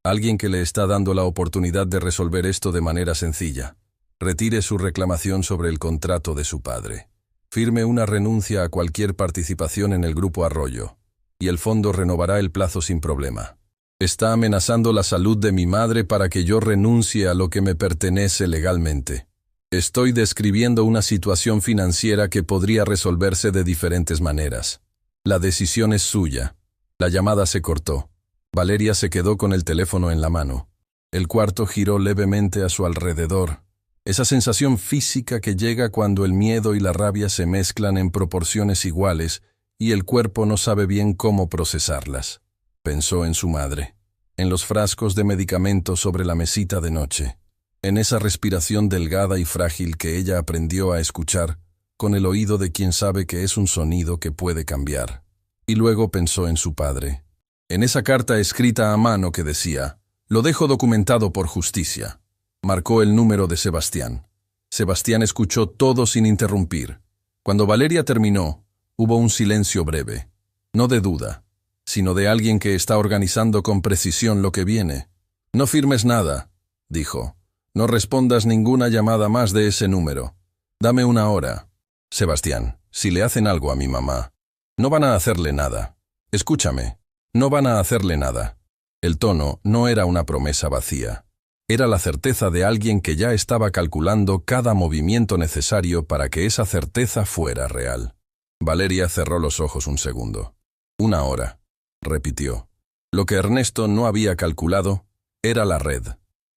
Alguien que le está dando la oportunidad de resolver esto de manera sencilla. Retire su reclamación sobre el contrato de su padre. Firme una renuncia a cualquier participación en el Grupo Arroyo, y el fondo renovará el plazo sin problema. Está amenazando la salud de mi madre para que yo renuncie a lo que me pertenece legalmente. Estoy describiendo una situación financiera que podría resolverse de diferentes maneras. La decisión es suya. La llamada se cortó. Valeria se quedó con el teléfono en la mano. El cuarto giró levemente a su alrededor. Esa sensación física que llega cuando el miedo y la rabia se mezclan en proporciones iguales y el cuerpo no sabe bien cómo procesarlas. Pensó en su madre, en los frascos de medicamentos sobre la mesita de noche, en esa respiración delgada y frágil que ella aprendió a escuchar con el oído de quien sabe que es un sonido que puede cambiar. Y luego pensó en su padre, en esa carta escrita a mano que decía: «Lo dejo documentado por justicia». Marcó el número de Sebastián. Sebastián escuchó todo sin interrumpir. Cuando Valeria terminó, hubo un silencio breve, no de duda, sino de alguien que está organizando con precisión lo que viene. «No firmes nada», dijo. «No respondas ninguna llamada más de ese número. Dame una hora». «Sebastián, si le hacen algo a mi mamá, no van a hacerle nada. Escúchame, no van a hacerle nada». El tono no era una promesa vacía. Era la certeza de alguien que ya estaba calculando cada movimiento necesario para que esa certeza fuera real. Valeria cerró los ojos un segundo. «Una hora», repitió. Lo que Ernesto no había calculado era la red.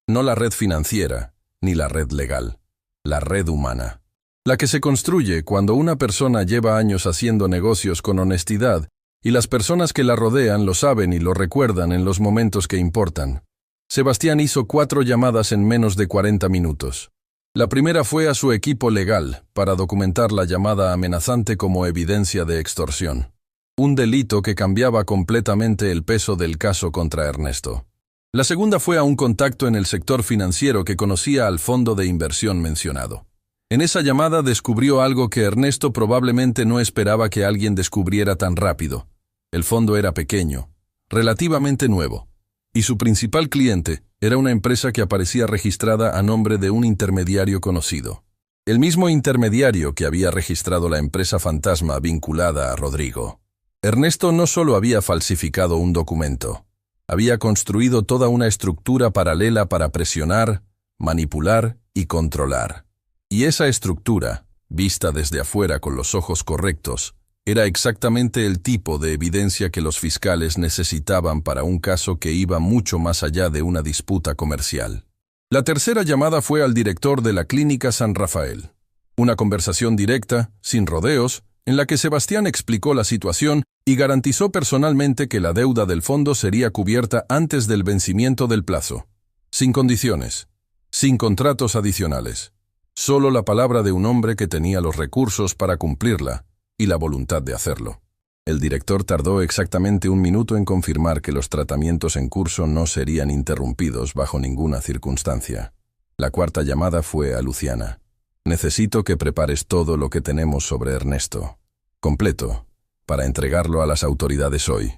No la red financiera, ni la red legal. La red humana. La que se construye cuando una persona lleva años haciendo negocios con honestidad y las personas que la rodean lo saben y lo recuerdan en los momentos que importan. Sebastián hizo 4 llamadas en menos de 40 minutos. La primera fue a su equipo legal para documentar la llamada amenazante como evidencia de extorsión. Un delito que cambiaba completamente el peso del caso contra Ernesto. La segunda fue a un contacto en el sector financiero que conocía al fondo de inversión mencionado. En esa llamada descubrió algo que Ernesto probablemente no esperaba que alguien descubriera tan rápido. El fondo era pequeño, relativamente nuevo, y su principal cliente era una empresa que aparecía registrada a nombre de un intermediario conocido. El mismo intermediario que había registrado la empresa fantasma vinculada a Rodrigo. Ernesto no solo había falsificado un documento, había construido toda una estructura paralela para presionar, manipular y controlar. Y esa estructura, vista desde afuera con los ojos correctos, era exactamente el tipo de evidencia que los fiscales necesitaban para un caso que iba mucho más allá de una disputa comercial. La tercera llamada fue al director de la Clínica San Rafael. Una conversación directa, sin rodeos, en la que Sebastián explicó la situación y garantizó personalmente que la deuda del fondo sería cubierta antes del vencimiento del plazo. Sin condiciones, sin contratos adicionales. Solo la palabra de un hombre que tenía los recursos para cumplirla y la voluntad de hacerlo. El director tardó exactamente 1 minuto en confirmar que los tratamientos en curso no serían interrumpidos bajo ninguna circunstancia. La cuarta llamada fue a Luciana. «Necesito que prepares todo lo que tenemos sobre Ernesto. Completo, para entregarlo a las autoridades hoy».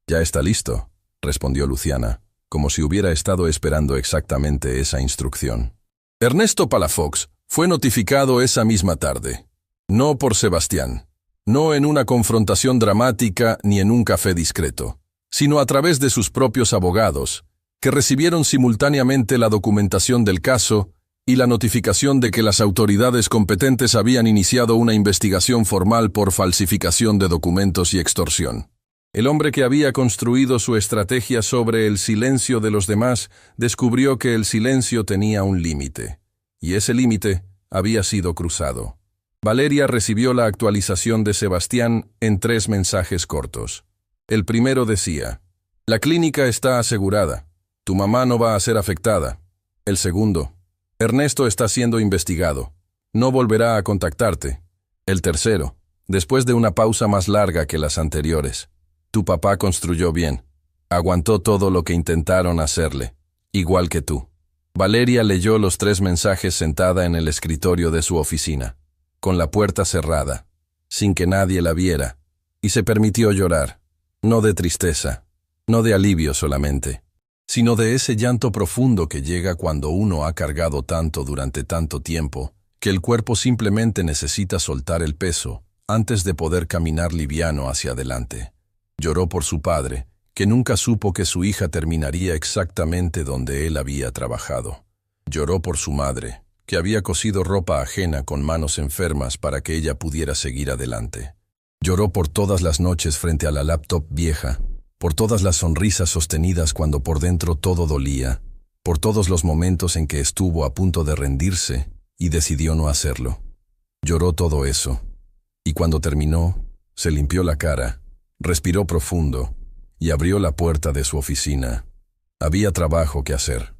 «Ya está listo», respondió Luciana, como si hubiera estado esperando exactamente esa instrucción. Ernesto Palafox fue notificado esa misma tarde. No por Sebastián. No en una confrontación dramática ni en un café discreto, sino a través de sus propios abogados, que recibieron simultáneamente la documentación del caso y la notificación de que las autoridades competentes habían iniciado una investigación formal por falsificación de documentos y extorsión. El hombre que había construido su estrategia sobre el silencio de los demás descubrió que el silencio tenía un límite, y ese límite había sido cruzado. Valeria recibió la actualización de Sebastián en 3 mensajes cortos. El primero decía: «La clínica está asegurada. Tu mamá no va a ser afectada. El segundo, Ernesto está siendo investigado. No volverá a contactarte. El tercero, después de una pausa más larga que las anteriores. Tu papá construyó bien. Aguantó todo lo que intentaron hacerle, igual que tú. Valeria leyó los 3 mensajes sentada en el escritorio de su oficina, con la puerta cerrada, sin que nadie la viera, y se permitió llorar, no de tristeza, no de alivio solamente, sino de ese llanto profundo que llega cuando uno ha cargado tanto durante tanto tiempo, que el cuerpo simplemente necesita soltar el peso antes de poder caminar liviano hacia adelante. Lloró por su padre, que nunca supo que su hija terminaría exactamente donde él había trabajado. Lloró por su madre, que había cosido ropa ajena con manos enfermas para que ella pudiera seguir adelante. Lloró por todas las noches frente a la laptop vieja, por todas las sonrisas sostenidas cuando por dentro todo dolía, por todos los momentos en que estuvo a punto de rendirse y decidió no hacerlo. Lloró todo eso, y cuando terminó, se limpió la cara, respiró profundo y abrió la puerta de su oficina. Había trabajo que hacer.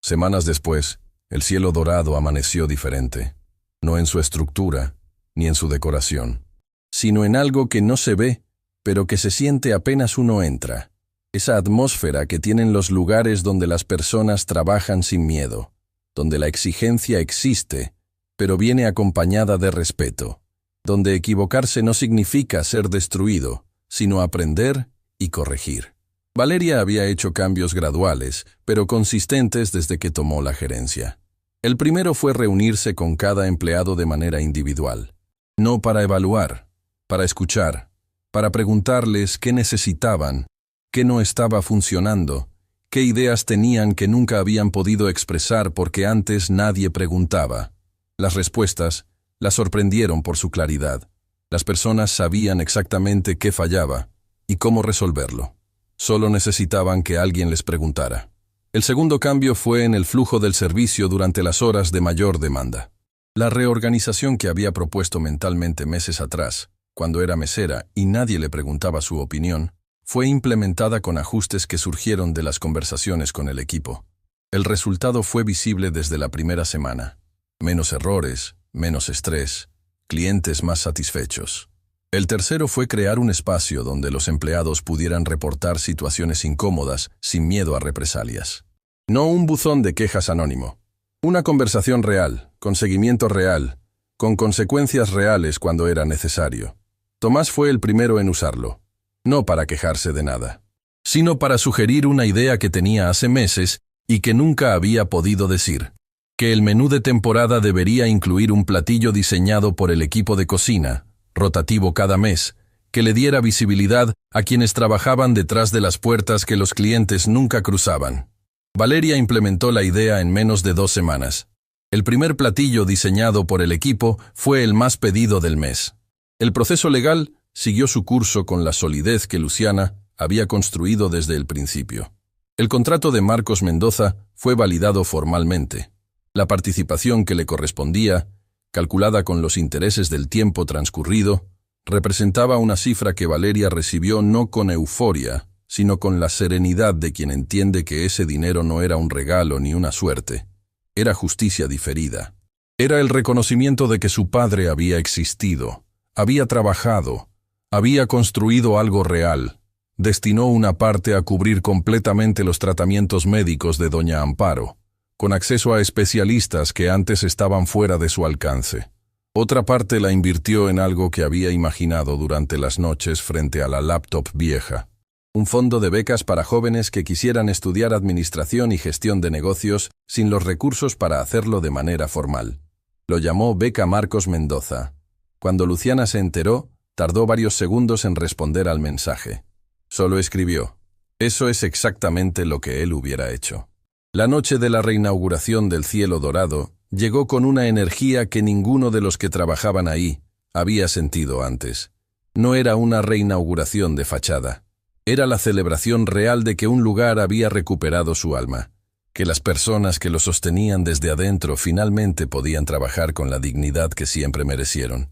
Semanas después, el cielo dorado amaneció diferente, no en su estructura ni en su decoración, sino en algo que no se ve, pero que se siente apenas uno entra. Esa atmósfera que tienen los lugares donde las personas trabajan sin miedo, donde la exigencia existe, pero viene acompañada de respeto, donde equivocarse no significa ser destruido, sino aprender y corregir. Valeria había hecho cambios graduales, pero consistentes desde que tomó la gerencia. El primero fue reunirse con cada empleado de manera individual, no para evaluar, para escuchar, para preguntarles qué necesitaban, qué no estaba funcionando, qué ideas tenían que nunca habían podido expresar porque antes nadie preguntaba. Las respuestas las sorprendieron por su claridad. Las personas sabían exactamente qué fallaba y cómo resolverlo. Solo necesitaban que alguien les preguntara. El segundo cambio fue en el flujo del servicio durante las horas de mayor demanda. La reorganización que había propuesto mentalmente meses atrás, cuando era mesera y nadie le preguntaba su opinión, fue implementada con ajustes que surgieron de las conversaciones con el equipo. El resultado fue visible desde la primera semana. Menos errores, menos estrés, clientes más satisfechos. El tercero fue crear un espacio donde los empleados pudieran reportar situaciones incómodas sin miedo a represalias. No un buzón de quejas anónimo. Una conversación real, con seguimiento real, con consecuencias reales cuando era necesario. Tomás fue el primero en usarlo, no para quejarse de nada, sino para sugerir una idea que tenía hace meses y que nunca había podido decir, que el menú de temporada debería incluir un platillo diseñado por el equipo de cocina, rotativo cada mes, que le diera visibilidad a quienes trabajaban detrás de las puertas que los clientes nunca cruzaban. Valeria implementó la idea en menos de 2 semanas. El primer platillo diseñado por el equipo fue el más pedido del mes. El proceso legal siguió su curso con la solidez que Luciana había construido desde el principio. El contrato de Marcos Mendoza fue validado formalmente. La participación que le correspondía, calculada con los intereses del tiempo transcurrido, representaba una cifra que Valeria recibió no con euforia, sino con la serenidad de quien entiende que ese dinero no era un regalo ni una suerte. Era justicia diferida. Era el reconocimiento de que su padre había existido, había trabajado, había construido algo real, destinó una parte a cubrir completamente los tratamientos médicos de doña Amparo, con acceso a especialistas que antes estaban fuera de su alcance. Otra parte la invirtió en algo que había imaginado durante las noches frente a la laptop vieja. Un fondo de becas para jóvenes que quisieran estudiar administración y gestión de negocios sin los recursos para hacerlo de manera formal. Lo llamó Beca Marcos Mendoza. Cuando Luciana se enteró, tardó varios segundos en responder al mensaje. Solo escribió: «Eso es exactamente lo que él hubiera hecho». La noche de la reinauguración del Cielo Dorado llegó con una energía que ninguno de los que trabajaban ahí había sentido antes. No era una reinauguración de fachada. Era la celebración real de que un lugar había recuperado su alma, que las personas que lo sostenían desde adentro finalmente podían trabajar con la dignidad que siempre merecieron.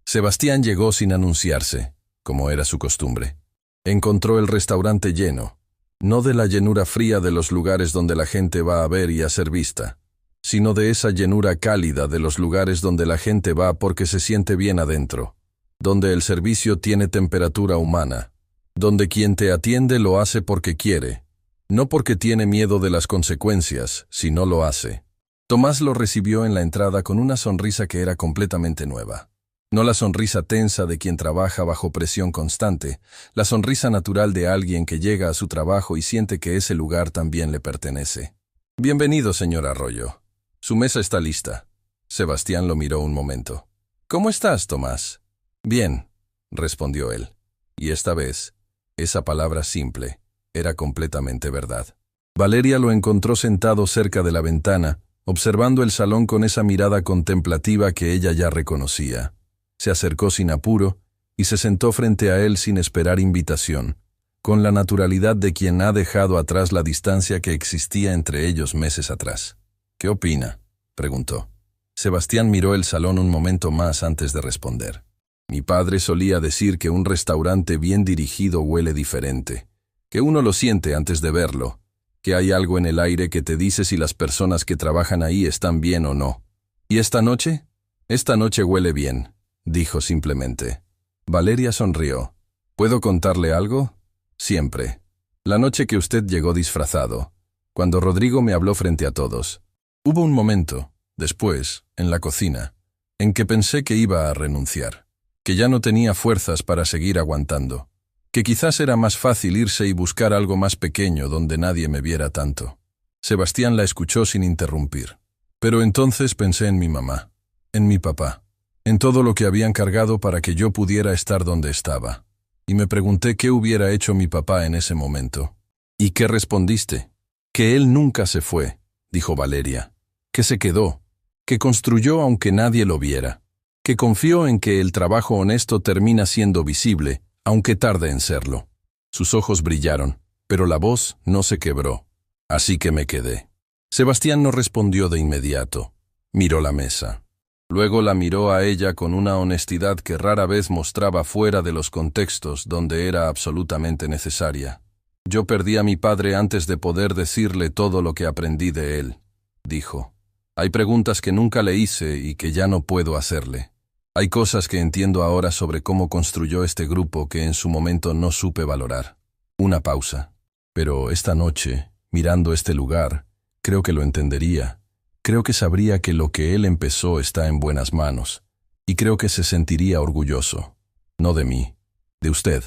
Sebastián llegó sin anunciarse, como era su costumbre. Encontró el restaurante lleno, no de la llenura fría de los lugares donde la gente va a ver y a ser vista, sino de esa llenura cálida de los lugares donde la gente va porque se siente bien adentro, donde el servicio tiene temperatura humana, donde quien te atiende lo hace porque quiere, no porque tiene miedo de las consecuencias, sino lo hace. Tomás lo recibió en la entrada con una sonrisa que era completamente nueva. No la sonrisa tensa de quien trabaja bajo presión constante, la sonrisa natural de alguien que llega a su trabajo y siente que ese lugar también le pertenece. Bienvenido, señor Arroyo. Su mesa está lista. Sebastián lo miró un momento. ¿Cómo estás, Tomás? Bien, respondió él. Y esta vez, esa palabra simple era completamente verdad. Valeria lo encontró sentado cerca de la ventana, observando el salón con esa mirada contemplativa que ella ya reconocía. Se acercó sin apuro y se sentó frente a él sin esperar invitación, con la naturalidad de quien ha dejado atrás la distancia que existía entre ellos meses atrás. ¿Qué opina?, preguntó. Sebastián miró el salón un momento más antes de responder. Mi padre solía decir que un restaurante bien dirigido huele diferente, que uno lo siente antes de verlo, que hay algo en el aire que te dice si las personas que trabajan ahí están bien o no. ¿Y esta noche? Esta noche huele bien, dijo simplemente. Valeria sonrió. ¿Puedo contarle algo? Siempre. La noche que usted llegó disfrazado, cuando Rodrigo me habló frente a todos. Hubo un momento, después, en la cocina, en que pensé que iba a renunciar, que ya no tenía fuerzas para seguir aguantando, que quizás era más fácil irse y buscar algo más pequeño donde nadie me viera tanto. Sebastián la escuchó sin interrumpir. Pero entonces pensé en mi mamá, en mi papá, en todo lo que habían cargado para que yo pudiera estar donde estaba. Y me pregunté qué hubiera hecho mi papá en ese momento. ¿Y qué respondiste? Que él nunca se fue, dijo Valeria, que se quedó, que construyó aunque nadie lo viera, que confió en que el trabajo honesto termina siendo visible, aunque tarde en serlo. Sus ojos brillaron, pero la voz no se quebró. Así que me quedé. Sebastián no respondió de inmediato. Miró la mesa. Luego la miró a ella con una honestidad que rara vez mostraba fuera de los contextos donde era absolutamente necesaria. Yo perdí a mi padre antes de poder decirle todo lo que aprendí de él, dijo. Hay preguntas que nunca le hice y que ya no puedo hacerle. Hay cosas que entiendo ahora sobre cómo construyó este grupo que en su momento no supe valorar. Una pausa. Pero esta noche, mirando este lugar, creo que lo entendería. Creo que sabría que lo que él empezó está en buenas manos. Y creo que se sentiría orgulloso. No de mí, de usted.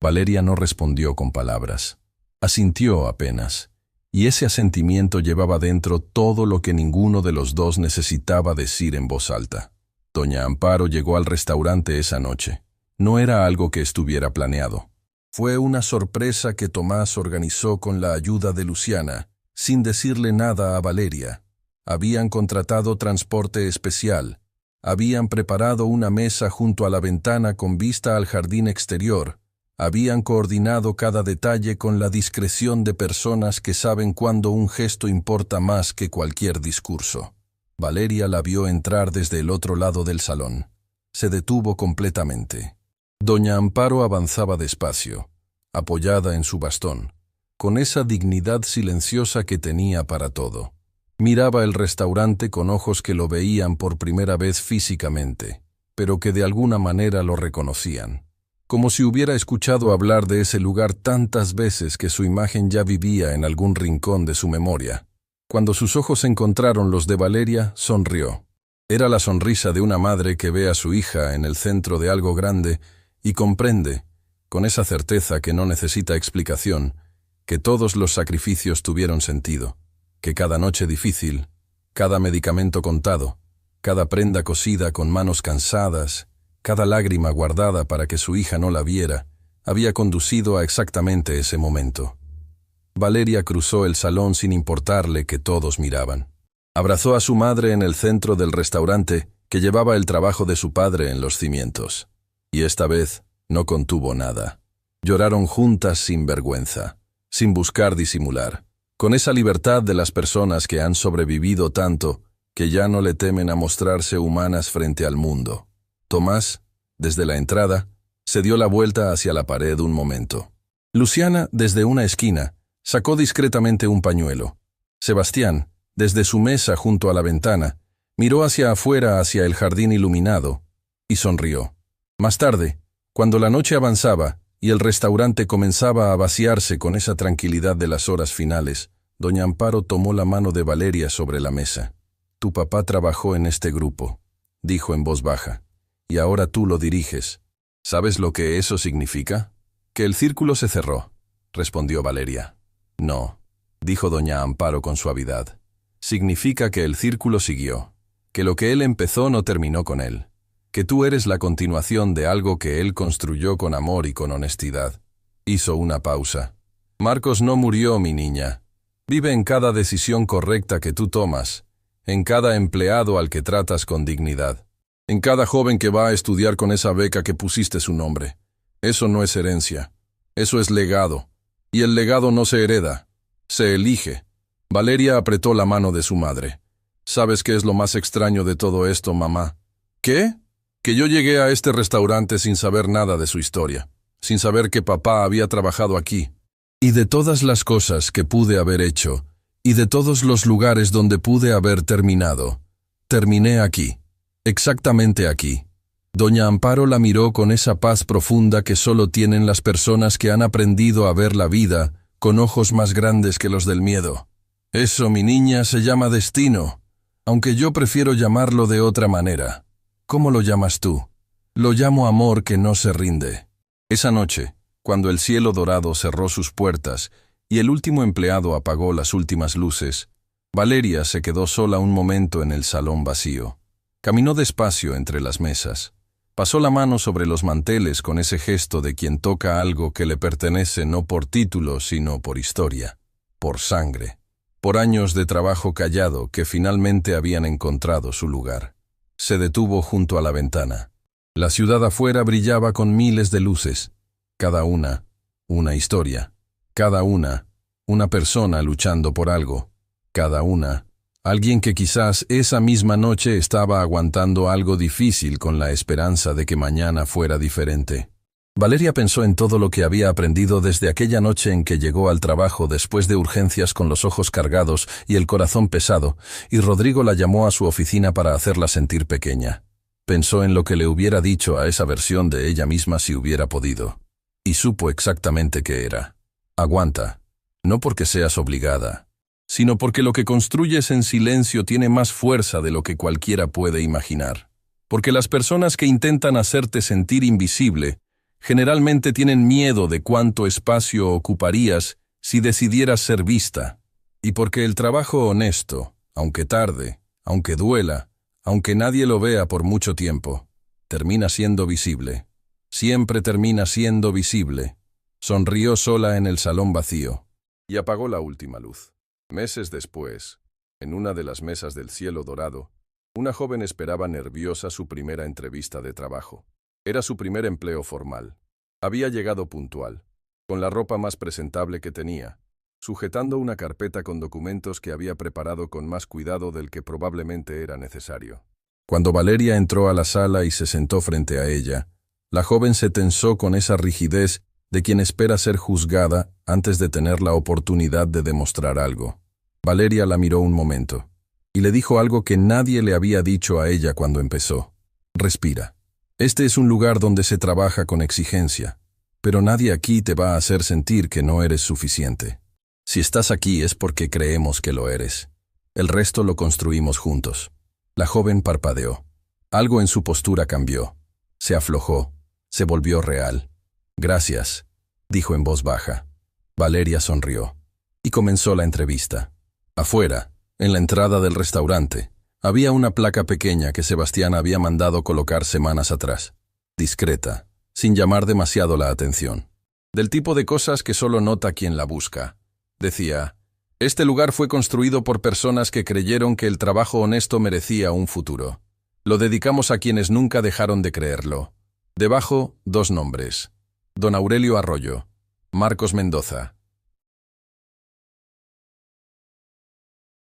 Valeria no respondió con palabras. Asintió apenas. Y ese asentimiento llevaba dentro todo lo que ninguno de los dos necesitaba decir en voz alta. Doña Amparo llegó al restaurante esa noche. No era algo que estuviera planeado. Fue una sorpresa que Tomás organizó con la ayuda de Luciana, sin decirle nada a Valeria. Habían contratado transporte especial. Habían preparado una mesa junto a la ventana con vista al jardín exterior. Habían coordinado cada detalle con la discreción de personas que saben cuándo un gesto importa más que cualquier discurso. Valeria la vio entrar desde el otro lado del salón. Se detuvo completamente. Doña Amparo avanzaba despacio, apoyada en su bastón, con esa dignidad silenciosa que tenía para todo. Miraba el restaurante con ojos que lo veían por primera vez físicamente, pero que de alguna manera lo reconocían. Como si hubiera escuchado hablar de ese lugar tantas veces que su imagen ya vivía en algún rincón de su memoria. Cuando sus ojos encontraron los de Valeria, sonrió. Era la sonrisa de una madre que ve a su hija en el centro de algo grande y comprende, con esa certeza que no necesita explicación, que todos los sacrificios tuvieron sentido, que cada noche difícil, cada medicamento contado, cada prenda cosida con manos cansadas, cada lágrima guardada para que su hija no la viera, había conducido a exactamente ese momento. Valeria cruzó el salón sin importarle que todos miraban. Abrazó a su madre en el centro del restaurante que llevaba el trabajo de su padre en los cimientos. Y esta vez no contuvo nada. Lloraron juntas sin vergüenza, sin buscar disimular, con esa libertad de las personas que han sobrevivido tanto que ya no le temen a mostrarse humanas frente al mundo. Tomás, desde la entrada, se dio la vuelta hacia la pared un momento. Luciana, desde una esquina, Sacó discretamente un pañuelo. Sebastián, desde su mesa junto a la ventana, miró hacia afuera, hacia el jardín iluminado, y sonrió. Más tarde, cuando la noche avanzaba y el restaurante comenzaba a vaciarse con esa tranquilidad de las horas finales, doña Amparo tomó la mano de Valeria sobre la mesa. «Tu papá trabajó en este grupo», dijo en voz baja, «y ahora tú lo diriges. ¿Sabes lo que eso significa?» «Que el círculo se cerró», respondió Valeria. «No», dijo doña Amparo con suavidad. «Significa que el círculo siguió, que lo que él empezó no terminó con él, que tú eres la continuación de algo que él construyó con amor y con honestidad». Hizo una pausa. «Marcos no murió, mi niña. Vive en cada decisión correcta que tú tomas, en cada empleado al que tratas con dignidad, en cada joven que va a estudiar con esa beca que pusiste su nombre. Eso no es herencia, eso es legado, y el legado no se hereda, se elige». Valeria apretó la mano de su madre. «¿Sabes qué es lo más extraño de todo esto, mamá?» «¿Qué?» «Que yo llegué a este restaurante sin saber nada de su historia, sin saber que papá había trabajado aquí. Y de todas las cosas que pude haber hecho, y de todos los lugares donde pude haber terminado, terminé aquí, exactamente aquí». Doña Amparo la miró con esa paz profunda que solo tienen las personas que han aprendido a ver la vida con ojos más grandes que los del miedo. «Eso, mi niña, se llama destino, aunque yo prefiero llamarlo de otra manera. ¿Cómo lo llamas tú?» «Lo llamo amor que no se rinde». Esa noche, cuando el cielo dorado cerró sus puertas y el último empleado apagó las últimas luces, Valeria se quedó sola un momento en el salón vacío. Caminó despacio entre las mesas. Pasó la mano sobre los manteles con ese gesto de quien toca algo que le pertenece no por título, sino por historia, por sangre, por años de trabajo callado que finalmente habían encontrado su lugar. Se detuvo junto a la ventana. La ciudad afuera brillaba con miles de luces, cada una historia, cada una persona luchando por algo, cada una alguien que quizás esa misma noche estaba aguantando algo difícil con la esperanza de que mañana fuera diferente. Valeria pensó en todo lo que había aprendido desde aquella noche en que llegó al trabajo después de urgencias con los ojos cargados y el corazón pesado, y Rodrigo la llamó a su oficina para hacerla sentir pequeña. Pensó en lo que le hubiera dicho a esa versión de ella misma si hubiera podido. Y supo exactamente qué era. Aguanta, no porque seas obligada, sino porque lo que construyes en silencio tiene más fuerza de lo que cualquiera puede imaginar. Porque las personas que intentan hacerte sentir invisible generalmente tienen miedo de cuánto espacio ocuparías si decidieras ser vista. Y porque el trabajo honesto, aunque tarde, aunque duela, aunque nadie lo vea por mucho tiempo, termina siendo visible. Siempre termina siendo visible. Sonrió sola en el salón vacío y apagó la última luz. Meses después, en una de las mesas del cielo dorado, una joven esperaba nerviosa su primera entrevista de trabajo. Era su primer empleo formal. Había llegado puntual, con la ropa más presentable que tenía, sujetando una carpeta con documentos que había preparado con más cuidado del que probablemente era necesario. Cuando Valeria entró a la sala y se sentó frente a ella, la joven se tensó con esa rigidez de quien espera ser juzgada antes de tener la oportunidad de demostrar algo. Valeria la miró un momento, y le dijo algo que nadie le había dicho a ella cuando empezó. «Respira. Este es un lugar donde se trabaja con exigencia, pero nadie aquí te va a hacer sentir que no eres suficiente. Si estás aquí es porque creemos que lo eres. El resto lo construimos juntos». La joven parpadeó. Algo en su postura cambió. Se aflojó, se volvió real. «Gracias», dijo en voz baja. Valeria sonrió, y comenzó la entrevista. Afuera, en la entrada del restaurante, había una placa pequeña que Sebastián había mandado colocar semanas atrás. Discreta, sin llamar demasiado la atención. Del tipo de cosas que solo nota quien la busca. Decía: «Este lugar fue construido por personas que creyeron que el trabajo honesto merecía un futuro. Lo dedicamos a quienes nunca dejaron de creerlo». Debajo, 2 nombres: Don Aurelio Arroyo, Marcos Mendoza.